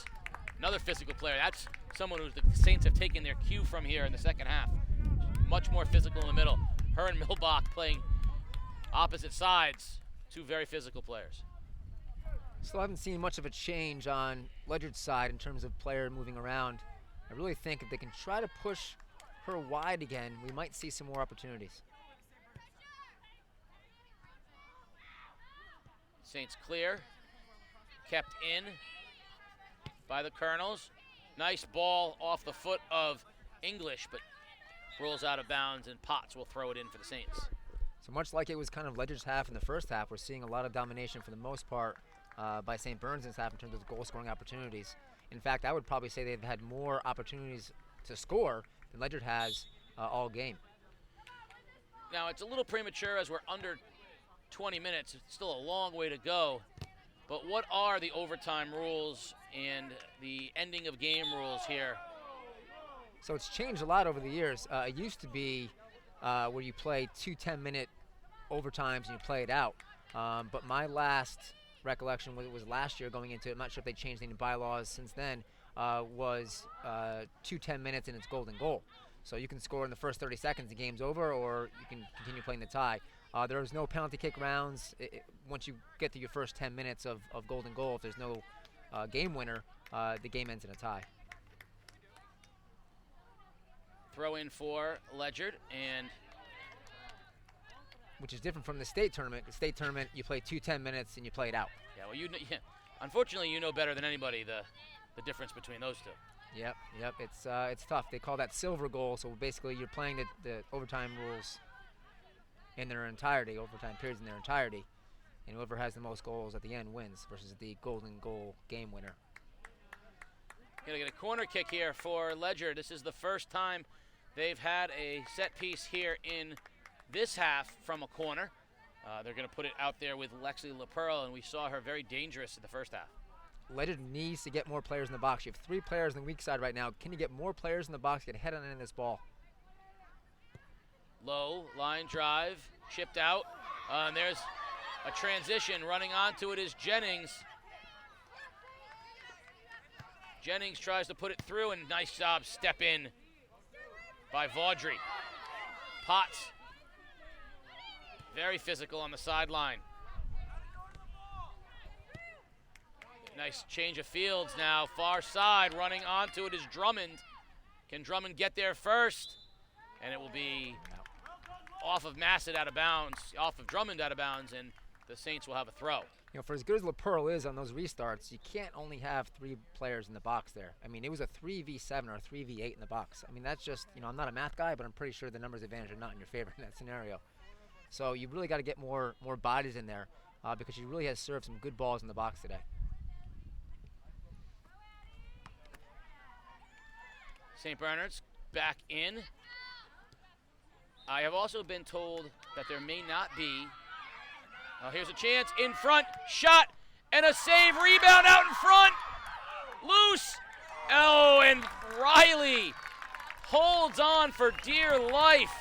another physical player. That's someone who the Saints have taken their cue from here in the second half. Much more physical in the middle. Her and Milbach playing opposite sides. 2 very physical players. Still haven't seen much of a change on Ledyard's side in terms of player moving around. I really think if they can try to push her wide again, we might see some more opportunities. Saints clear, kept in by the Colonels. Nice ball off the foot of English, but rolls out of bounds, and Potts will throw it in for the Saints. So much like it was kind of Ledyard's half in the first half, we're seeing a lot of domination for the most part by St. Bernard's in this half in terms of goal-scoring opportunities. In fact, I would probably say they've had more opportunities to score than Ledyard has all game. Now, it's a little premature as we're under 20 minutes. It's still a long way to go. But what are the overtime rules and the ending of game rules here? So it's changed a lot over the years. It used to be where you play 2 10-minute overtimes and you play it out. But my last recollection was last year going into it. I'm not sure if they changed any bylaws since then. Was 2 10 minutes and it's golden goal. So you can score in the first 30 seconds, the game's over, or you can continue playing the tie. There is no penalty kick rounds. Once you get to your first 10 minutes of golden goal, if there's no game winner, the game ends in a tie. Throw in for Ledyard, and which is different from the state tournament. The state tournament, you play 2 10 minutes and you play it out. Yeah, well, unfortunately, you know better than anybody the difference between those two. Yep. It's tough. They call that silver goal. So basically, you're playing the overtime rules in their entirety, overtime periods in their entirety, and whoever has the most goals at the end wins versus the golden goal game winner. Gonna get a corner kick here for Ledyard. This is the first time they've had a set piece here in this half from a corner. They're gonna put it out there with Lexi LaPearl, and we saw her very dangerous in the first half. Ledyard needs to get more players in the box. You have 3 players on the weak side right now. Can you get more players in the box, get head on in this ball? Low line drive, chipped out. And there's a transition. Running onto it is Jennings. Jennings tries to put it through, and nice job step in by Vaudry. Potts, very physical on the sideline. Nice change of fields now, far side. Running onto it is Drummond. Can Drummond get there first? And it will be off of Mascot out of bounds, off of Drummond out of bounds, and the Saints will have a throw. For as good as LaPearl is on those restarts, you can't only have 3 players in the box there. I mean, it was a 3v7 or a 3v8 in the box. I mean, that's just, I'm not a math guy, but I'm pretty sure the numbers advantage are not in your favor in that scenario. So you really got to get more bodies in there because she really has served some good balls in the box today. St. Bernard's back in. I have also been told that there may not be. Here's a chance in front, shot, and a save, rebound out in front, loose. Oh, and Riley holds on for dear life.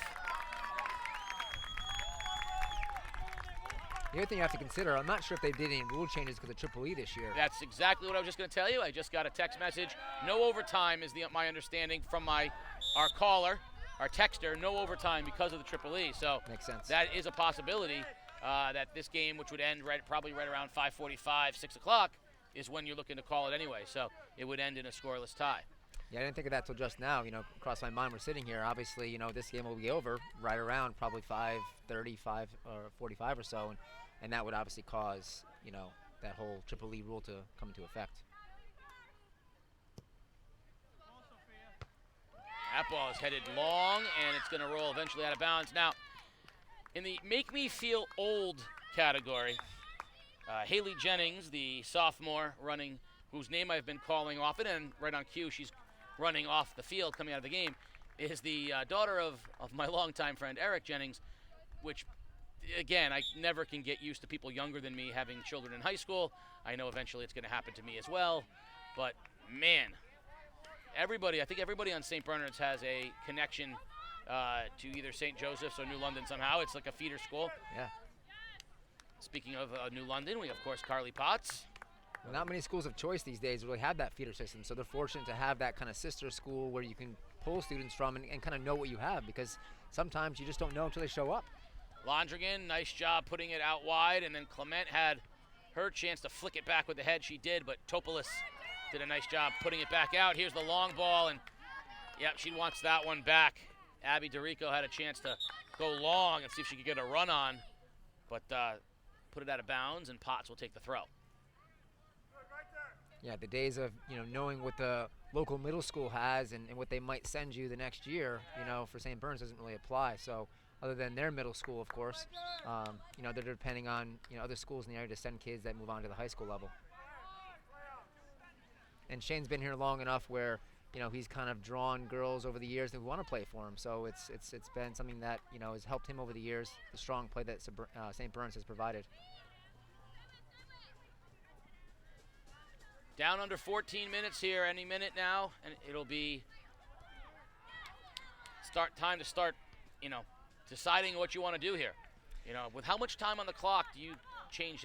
The other thing you have to consider, I'm not sure if they did any rule changes because of Triple E this year. That's exactly what I was just going to tell you. I just got a text message. No overtime is my understanding from our caller, our texter. No overtime because of the Triple E. So makes sense. That is a possibility that this game, which would end probably right around 5:45, 6 o'clock, is when you're looking to call it anyway. So it would end in a scoreless tie. Yeah, I didn't think of that till just now. Across my mind, we're sitting here. Obviously, this game will be over right around probably 5:30, 5:45 or so, and that would obviously cause, that whole Triple E rule to come into effect. That ball is headed long, and it's going to roll eventually out of bounds. Now, in the make me feel old category, Haley Jennings, the sophomore whose name I've been calling often, and right on cue, she's running off the field coming out of the game, is the daughter of my longtime friend Eric Jennings, which, again, I never can get used to people younger than me having children in high school. I know eventually it's going to happen to me as well, but man, I think everybody on St. Bernard's has a connection to either St. Joseph's or New London somehow. It's like a feeder school. Yeah. Speaking of New London, we have, of course, Carly Potts. Well, not many schools of choice these days really have that feeder system, so they're fortunate to have that kind of sister school where you can pull students from and kind of know what you have, because sometimes you just don't know until they show up. Londrigan, nice job putting it out wide, and then Clement had her chance to flick it back with the head. She did, but Topolis did a nice job putting it back out. Here's the long ball, and yep, she wants that one back. Abby DeRico had a chance to go long and see if she could get a run on, but put it out of bounds, and Potts will take the throw. Yeah, the days of, knowing what the local middle school has and what they might send you the next year, for St. Bernard's doesn't really apply. So other than their middle school, of course, they're depending on, other schools in the area to send kids that move on to the high school level. And Shane's been here long enough where, he's kind of drawn girls over the years that want to play for him. So it's been something that, has helped him over the years, the strong play that St. Bernard's has provided. Down under 14 minutes here, any minute now, and it'll be time to start, deciding what you want to do here. With how much time on the clock do you change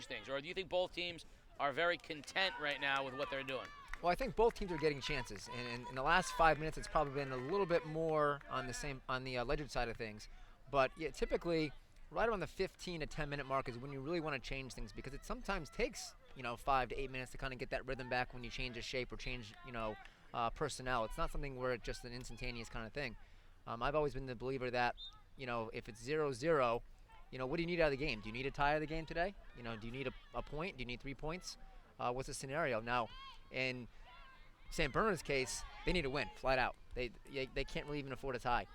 things, or do you think both teams are very content right now with what they're doing? Well, I think both teams are getting chances, and in the last 5 minutes, it's probably been a little bit more on the Ledyard side of things. But yeah, typically, right around the 15 to 10 minute mark is when you really want to change things, because it sometimes takes 5 to 8 minutes to kind of get that rhythm back when you change a shape or change personnel. It's not something where it's just an instantaneous kind of thing. I've always been the believer that if it's 0-0, what do you need out of the game? Do you need a tie of the game today? Do you need a point? Do you need 3 points? What's the scenario? Now, in St. Bernard's case, they need to win, flat out. They can't really even afford a tie.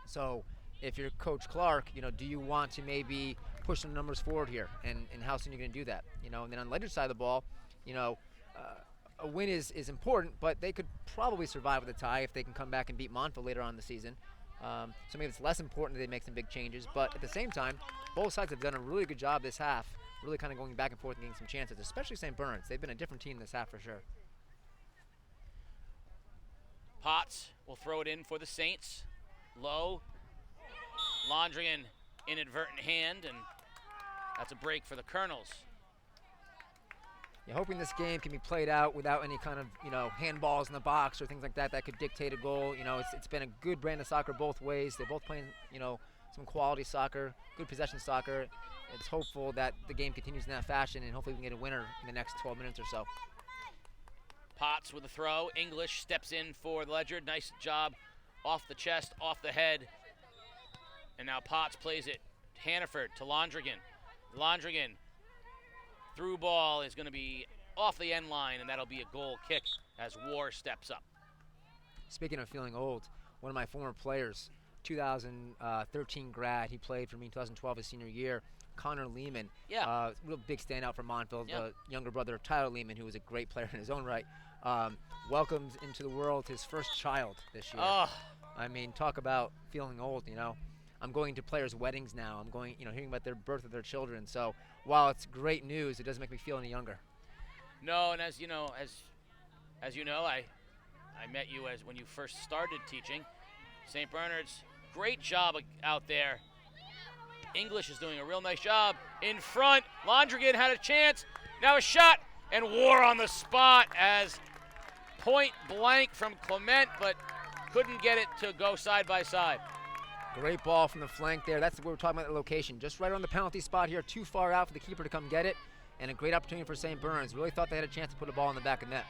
So if you're Coach Clark, do you want to maybe push some numbers forward here, and how soon are you going to do that? And then on the Ledyard side of the ball, a win is important, but they could probably survive with a tie if they can come back and beat Montville later on in the season. So maybe it's less important that they make some big changes, but at the same time, both sides have done a really good job this half, really kind of going back and forth and getting some chances, especially St. Bernard's. They've been a different team this half for sure. Potts will throw it in for the Saints. Low. Londrigan, inadvertent hand, and that's a break for the Colonels. Yeah, hoping this game can be played out without any kind of, handballs in the box or things like that could dictate a goal. It's been a good brand of soccer both ways. They're both playing, some quality soccer, good possession soccer. It's hopeful that the game continues in that fashion, and hopefully we can get a winner in the next 12 minutes or so. Potts with a throw. English steps in for Ledyard. Nice job off the chest, off the head. And now Potts plays it. Hannaford to Londrigan. Londrigan, through ball is going to be off the end line, and that'll be a goal kick as War steps up. Speaking of feeling old, one of my former players, 2013 grad, he played for me in 2012 his senior year, Connor Lehman. Yeah. Real big standout for Montville, Yeah. the younger brother of Tyler Lehman, who was a great player in his own right. Welcomed into the world his first child this year. Oh. I mean, talk about feeling old, I'm going to players' weddings now. I'm going, hearing about their birth of their children. So while it's great news, it doesn't make me feel any younger. No, and as you know, I met you when you first started teaching. St. Bernard's, great job out there English is doing a real nice job in front. Londrigan had a chance. Now a shot, and war on the spot as point blank from Clement, but couldn't get it to go side by side. Great ball from the flank there. That's what we're talking about, the location. Just right on the penalty spot here, too far out for the keeper to come get it, and a great opportunity for St. Bernard's. Really thought they had a chance to put a ball in the back of net.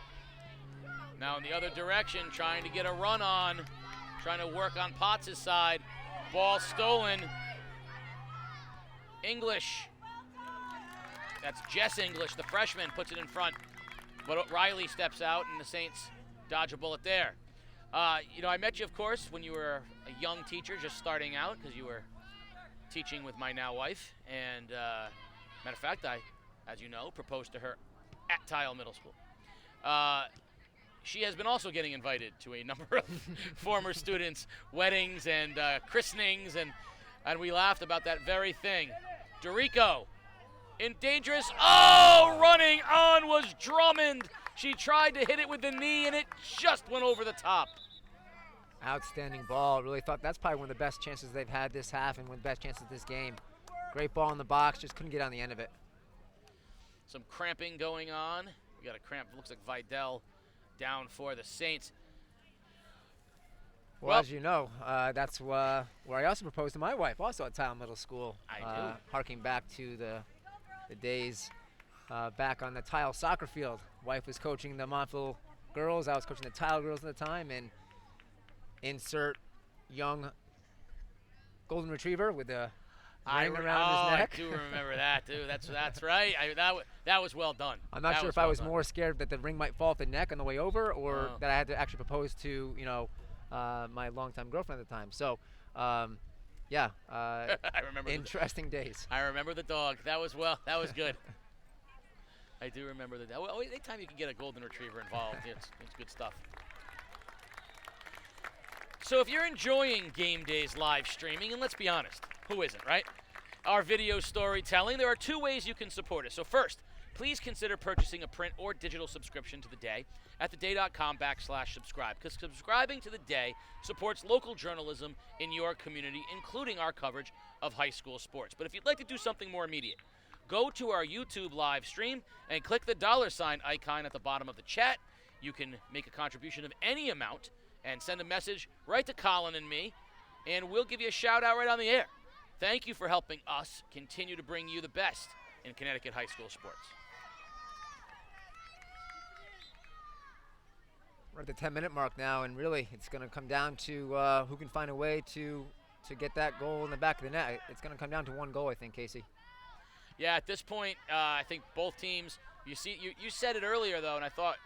Now in the other direction, trying to get a run on, trying to work on Potts' side. Ball stolen. English. That's Jess English, the freshman, puts it in front. But Riley steps out, and the Saints dodge a bullet there. I met you, of course, when you were a young teacher just starting out, because you were teaching with my now wife. And matter of fact, I, as you know, proposed to her at Tile Middle School. She has been also getting invited to a number of former students' weddings and christenings, and we laughed about that very thing. Dorico in dangerous. Oh, running on was Drummond. She tried to hit it with the knee, and it just went over the top. Outstanding ball. Really thought that's probably one of the best chances they've had this half and one of the best chances this game. Great ball in the box, just couldn't get on the end of it. Some cramping going on. We got a cramp, looks like Vidal down for the Saints. Well, as you know, that's where I also proposed to my wife, also at Tile Middle School. I do. Harking back to the days back on the Tile soccer field. Wife was coaching the Montville girls. I was coaching the Tile girls at the time, and insert young golden retriever with the ring around his neck. I do remember that, dude. That's right. That was well done. I'm not sure if I was more scared that the ring might fall off the neck on the way over, or that I had to actually propose to, my longtime girlfriend at the time. So, yeah. I remember. Interesting days. I remember the dog. That was good. I do remember the dog. Well, anytime you can get a golden retriever involved, it's good stuff. So if you're enjoying Game Day's live streaming, and let's be honest, who isn't, right? Our video storytelling, there are two ways you can support us. So first, please consider purchasing a print or digital subscription to The Day at theday.com/subscribe, because subscribing to The Day supports local journalism in your community, including our coverage of high school sports. But if you'd like to do something more immediate, go to our YouTube live stream and click the $ icon at the bottom of the chat. You can make a contribution of any amount and send a message right to Colin and me, and we'll give you a shout out right on the air. Thank you for helping us continue to bring you the best in Connecticut high school sports. We're at the 10-minute mark now, and really it's going to come down to who can find a way to get that goal in the back of the net. It's going to come down to one goal, I think, Casey. Yeah, at this point, I think both teams, you said it earlier, though, and I thought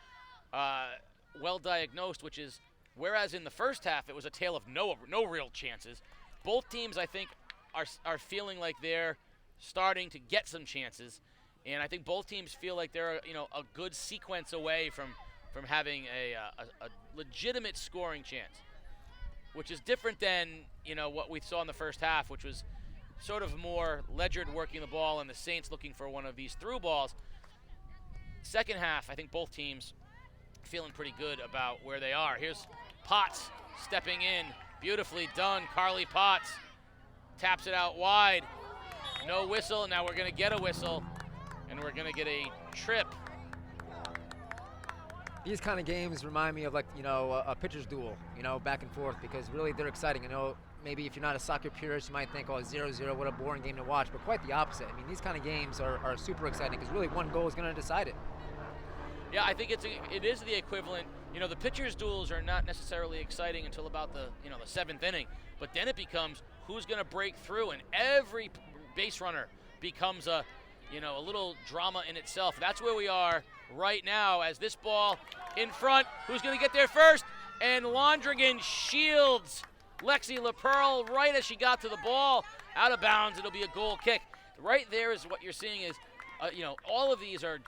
well diagnosed, which is, whereas in the first half it was a tale of no real chances, both teams, I think, are feeling like they're starting to get some chances, and I think both teams feel like they're a good sequence away from having a legitimate scoring chance, which is different than what we saw in the first half, which was sort of more Ledyard working the ball and the Saints looking for one of these through balls. Second half, I think both teams feeling pretty good about where they are. Here's Potts stepping in. Beautifully done. Carly Potts taps it out wide. No whistle. Now we're going to get a whistle, and we're going to get a trip. These kind of games remind me of a pitcher's duel, back and forth, because really they're exciting. Maybe if you're not a soccer purist, you might think, 0-0, what a boring game to watch, but quite the opposite. I mean, these kind of games are super exciting because really one goal is going to decide it. Yeah, I think it is the equivalent. The pitcher's duels are not necessarily exciting until about the seventh inning, but then it becomes who's going to break through, and every base runner becomes a little drama in itself. That's where we are right now, as this ball in front. Who's going to get there first? And Londrigan shields Lexi LaPearl right as she got to the ball. Out of bounds. It'll be a goal kick. Right there is what you're seeing is, all of these are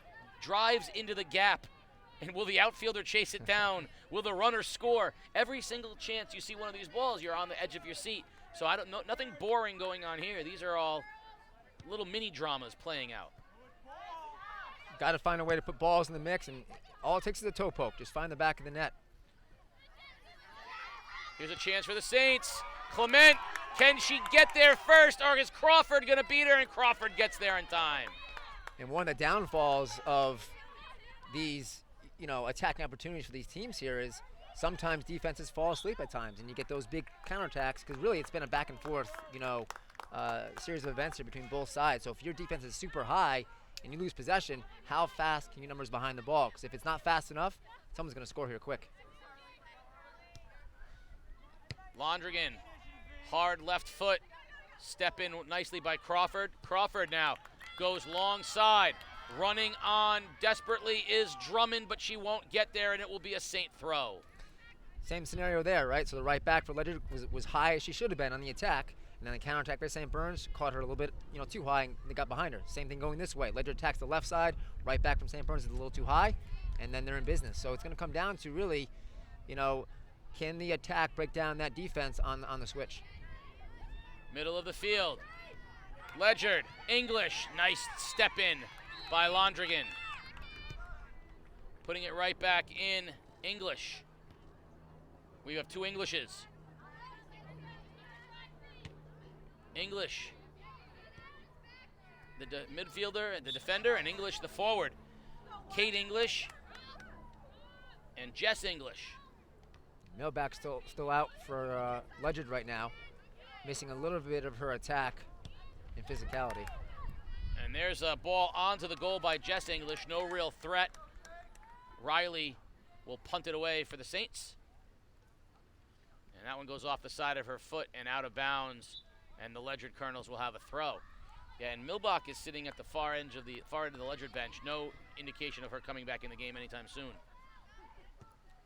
drives into the gap. And will the outfielder chase it down? Will the runner score? Every single chance you see one of these balls, you're on the edge of your seat. So I don't know, nothing boring going on here. These are all little mini dramas playing out. Got to find a way to put balls in the mix, and all it takes is a toe poke. Just find the back of the net. Here's a chance for the Saints. Clement Can she get there first, or is Crawford going to beat her? And Crawford gets there in time. And one of the downfalls of these, attacking opportunities for these teams here is sometimes defenses fall asleep at times, and you get those big counterattacks because really it's been a back and forth, series of events here between both sides. So if your defense is super high and you lose possession, how fast can your numbers behind the ball? Because if it's not fast enough, someone's going to score here quick. Londrigan, hard left foot, step in nicely by Crawford. Crawford now goes long side. Running on desperately is Drummond, but she won't get there, and it will be a Saint throw. Same scenario there, right? So the right back for Ledyard was high as she should have been on the attack, and then the counterattack by St. Bernard's caught her a little bit, too high, and they got behind her. Same thing going this way. Ledyard attacks the left side, right back from St. Bernard's is a little too high, and then they're in business. So it's going to come down to really, can the attack break down that defense on the switch? Middle of the field. Ledyard, English, nice step in by Londrigan. Putting it right back in English. We have two Englishes. English, the midfielder and the defender, and English the forward. Kate English and Jess English. Millback still out for Ledyard right now, missing a little bit of her attack and physicality. And there's a ball onto the goal by Jess English. No real threat. Riley will punt it away for the Saints. And that one goes off the side of her foot and out of bounds. And the Ledyard Colonels will have a throw. Yeah, and Milbach is sitting at the far end of the Ledyard bench. No indication of her coming back in the game anytime soon.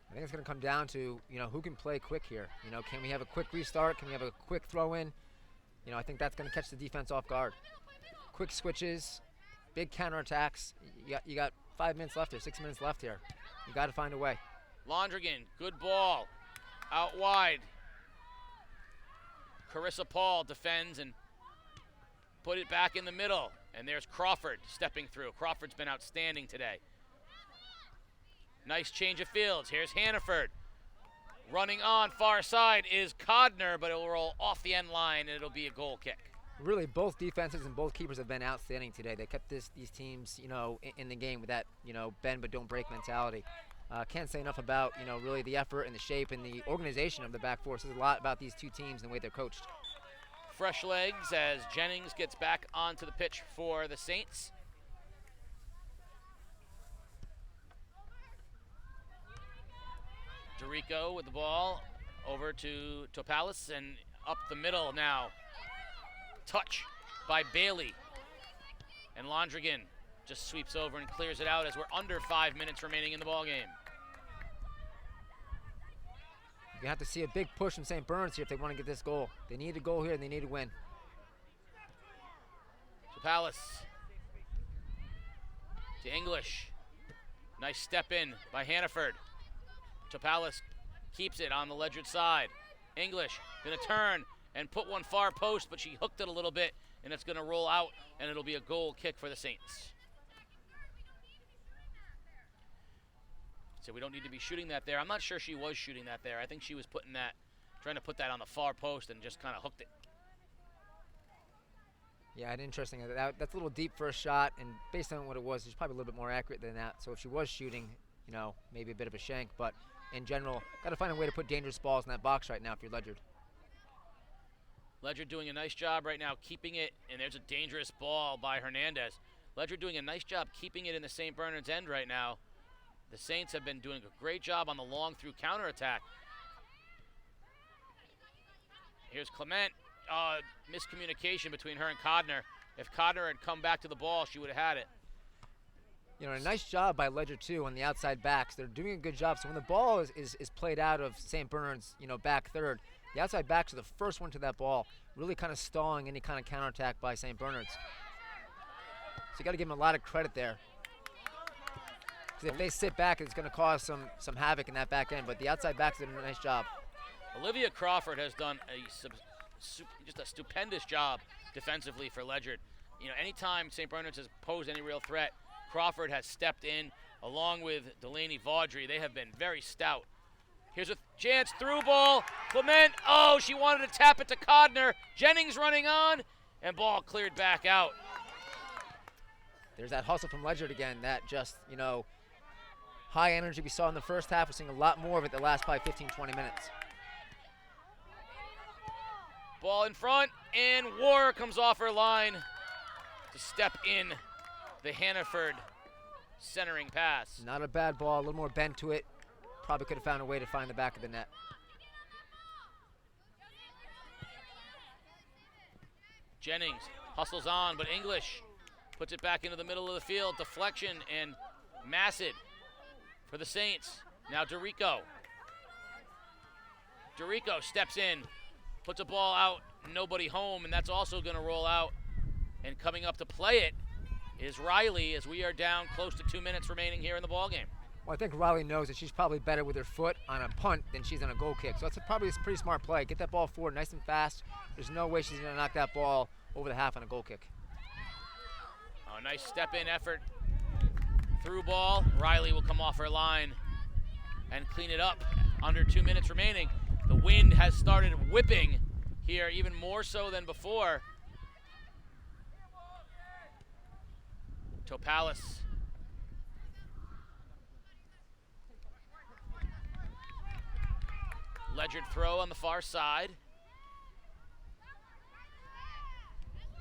I think it's going to come down to, who can play quick here. Can we have a quick restart? Can we have a quick throw in? I think that's going to catch the defense off guard. Quick switches, big counterattacks. You got 5 minutes left here, 6 minutes left here. You got to find a way. Londrigan, good ball. Out wide. Carissa Paul defends and put it back in the middle. And there's Crawford stepping through. Crawford's been outstanding today. Nice change of fields. Here's Hannaford. Running on far side is Codner, but it will roll off the end line and it'll be a goal kick. Really, both defenses and both keepers have been outstanding today. They kept these teams, in the game with that, bend but don't break mentality. Can't say enough about, really the effort and the shape and the organization of the back four. Says a lot about these two teams and the way they're coached. Fresh legs as Jennings gets back onto the pitch for the Saints. Dorico with the ball over to Topalis and up the middle now. Touch by Bailey. And Londrigan just sweeps over and clears it out as we're under 5 minutes remaining in the ball game. You have to see a big push from St. Bernard's here if they want to get this goal. They need a goal here and they need to win. Topalis to English. Nice step in by Hannaford. Topalis keeps it on the Ledyard side. English gonna turn and put one far post, but she hooked it a little bit, and it's gonna roll out, and it'll be a goal kick for the Saints. So we don't need to be shooting that there. I'm not sure she was shooting that there. I think she was trying to put that on the far post and just kind of hooked it. Yeah, and interesting. That's a little deep for a shot, and based on what it was, it's probably a little bit more accurate than that. So if she was shooting, maybe a bit of a shank, but in general, got to find a way to put dangerous balls in that box right now if you're Ledyard. Ledyard doing a nice job right now keeping it, and there's a dangerous ball by Hernandez. Ledyard doing a nice job keeping it in the St. Bernard's end right now. The Saints have been doing a great job on the long through counterattack. Here's Clement. Miscommunication between her and Codner. If Codner had come back to the ball, she would have had it. A nice job by Ledyard, too, on the outside backs. They're doing a good job. So when the ball is played out of St. Bernard's, back third, the outside backs are the first one to that ball, really kind of stalling any kind of counterattack by St. Bernard's. So you got to give them a lot of credit there. Because if they sit back, it's going to cause some havoc in that back end. But the outside backs did a nice job. Olivia Crawford has done just a stupendous job defensively for Ledyard. Anytime St. Bernard's has posed any real threat, Crawford has stepped in along with Delaney Vaudry. They have been very stout. Here's a chance, through ball. Clement, oh, she wanted to tap it to Codner. Jennings running on, and ball cleared back out. There's that hustle from Ledyard again, that just, high energy we saw in the first half. We're seeing a lot more of it the last probably 15, 20 minutes. Ball in front, and War comes off her line to step in the Hannaford centering pass. Not a bad ball, a little more bend to it. Probably could have found a way to find the back of the net. Jennings hustles on, but English puts it back into the middle of the field. Deflection, and Mascot for the Saints. Now DeRico. DeRico steps in, puts a ball out, nobody home, and that's also going to roll out. And coming up to play it is Riley, as we are down close to 2 minutes remaining here in the ballgame. Well, I think Riley knows that she's probably better with her foot on a punt than she's on a goal kick. So that's probably a pretty smart play. Get that ball forward nice and fast. There's no way she's going to knock that ball over the half on a goal kick. Oh, nice step-in effort. Through ball. Riley will come off her line and clean it up. Under 2 minutes remaining. The wind has started whipping here, even more so than before. Topalis. Ledyard throw on the far side.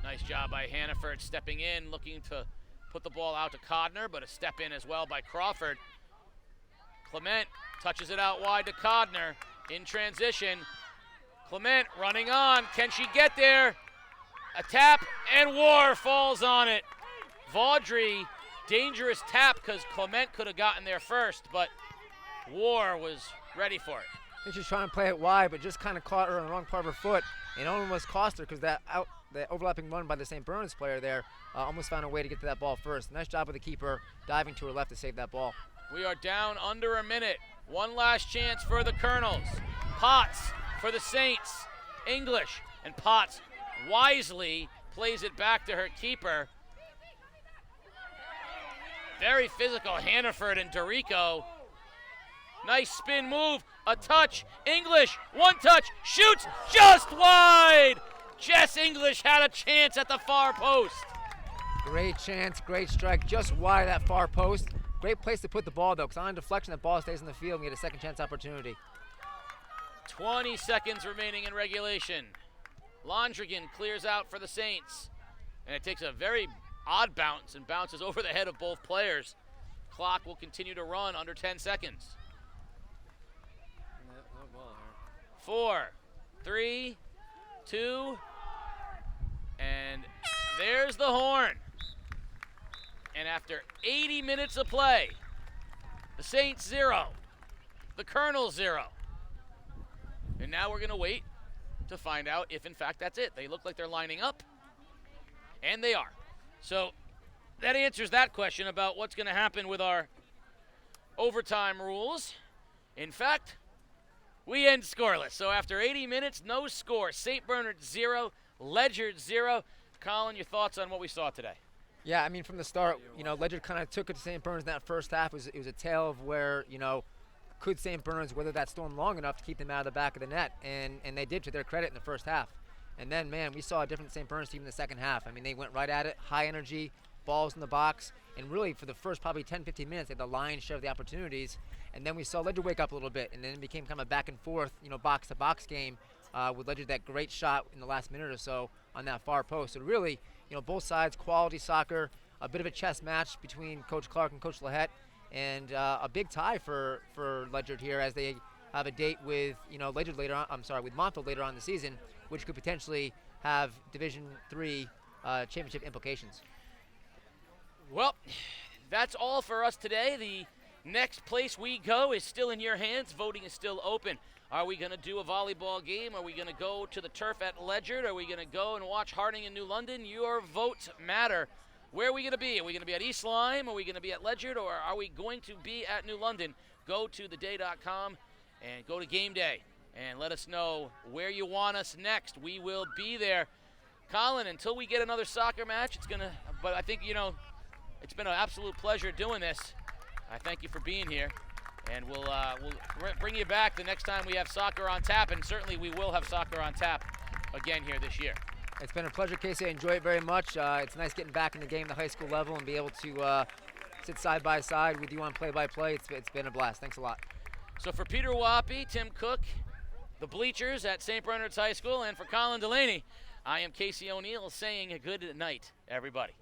Nice job by Hannaford stepping in, looking to put the ball out to Codner, but a step in as well by Crawford. Clement touches it out wide to Codner in transition. Clement running on. Can she get there? A tap, and War falls on it. Vaudry, dangerous tap because Clement could have gotten there first, but War was ready for it. I think she's trying to play it wide, but just kind of caught her on the wrong part of her foot, and almost cost her because that overlapping run by the St. Bernard's player there almost found a way to get to that ball first. Nice job of the keeper diving to her left to save that ball. We are down under a minute. One last chance for the Colonels. Potts for the Saints. English, and Potts wisely plays it back to her keeper. Very physical, Hannaford and DeRico. Nice spin move, a touch. English, one touch, shoots just wide. Jess English had a chance at the far post. Great chance, great strike, just wide of that far post. Great place to put the ball, though, because on deflection, that ball stays in the field and you get a second chance opportunity. 20 seconds remaining in regulation. Londrigan clears out for the Saints. And it takes a very odd bounce and bounces over the head of both players. Clock will continue to run under 10 seconds. 4, 3, 2, and there's the horn. And after 80 minutes of play, the Saints 0, the Colonels 0. And now we're going to wait to find out if, in fact, that's it. They look like they're lining up, and they are. So that answers that question about what's going to happen with our overtime rules. In fact, we end scoreless. So after 80 minutes, no score. St. Bernard 0, Ledyard 0. Colin, your thoughts on what we saw today? Yeah, I mean, from the start, Ledyard kind of took it to St. Bernard's in that first half. It was a tale of where, could St. Bernard's weather that storm long enough to keep them out of the back of the net, and they did, to their credit, in the first half. And then, man, we saw a different St. Bernard's team in the second half. I mean, they went right at it, high energy, balls in the box, and really for the first probably 10, 15 minutes, they had the lion's share of the opportunities. And then we saw Ledyard wake up a little bit, and then it became kind of a back and forth, box-to-box game with Ledyard that great shot in the last minute or so on that far post. So really, both sides, quality soccer, a bit of a chess match between Coach Clark and Coach Lahette, and a big tie for Ledyard here as they have a date with Ledyard later on. With Montville later on in the season, which could potentially have Division III championship implications. Well, that's all for us today. The next place we go is still in your hands. Voting is still open. Are we going to do a volleyball game? Are we going to go to the turf at Ledyard? Are we going to go and watch Harding in New London? Your votes matter. Where are we going to be? Are we going to be at East Lyme? Are we going to be at Ledyard? Or are we going to be at New London? Go to theday.com and go to game day and let us know where you want us next. We will be there. Colin, until we get another soccer match, but I think, it's been an absolute pleasure doing this. I thank you for being here. And we'll bring you back the next time we have soccer on tap, and certainly we will have soccer on tap again here this year. It's been a pleasure, Casey. I enjoy it very much. It's nice getting back in the game, the high school level, and be able to sit side by side with you on play-by-play. It's been a blast. Thanks a lot. So for Peter Wappy, Tim Cook, the bleachers at St. Bernard's High School, and for Colin Delaney, I am Casey O'Neill saying a good night, everybody.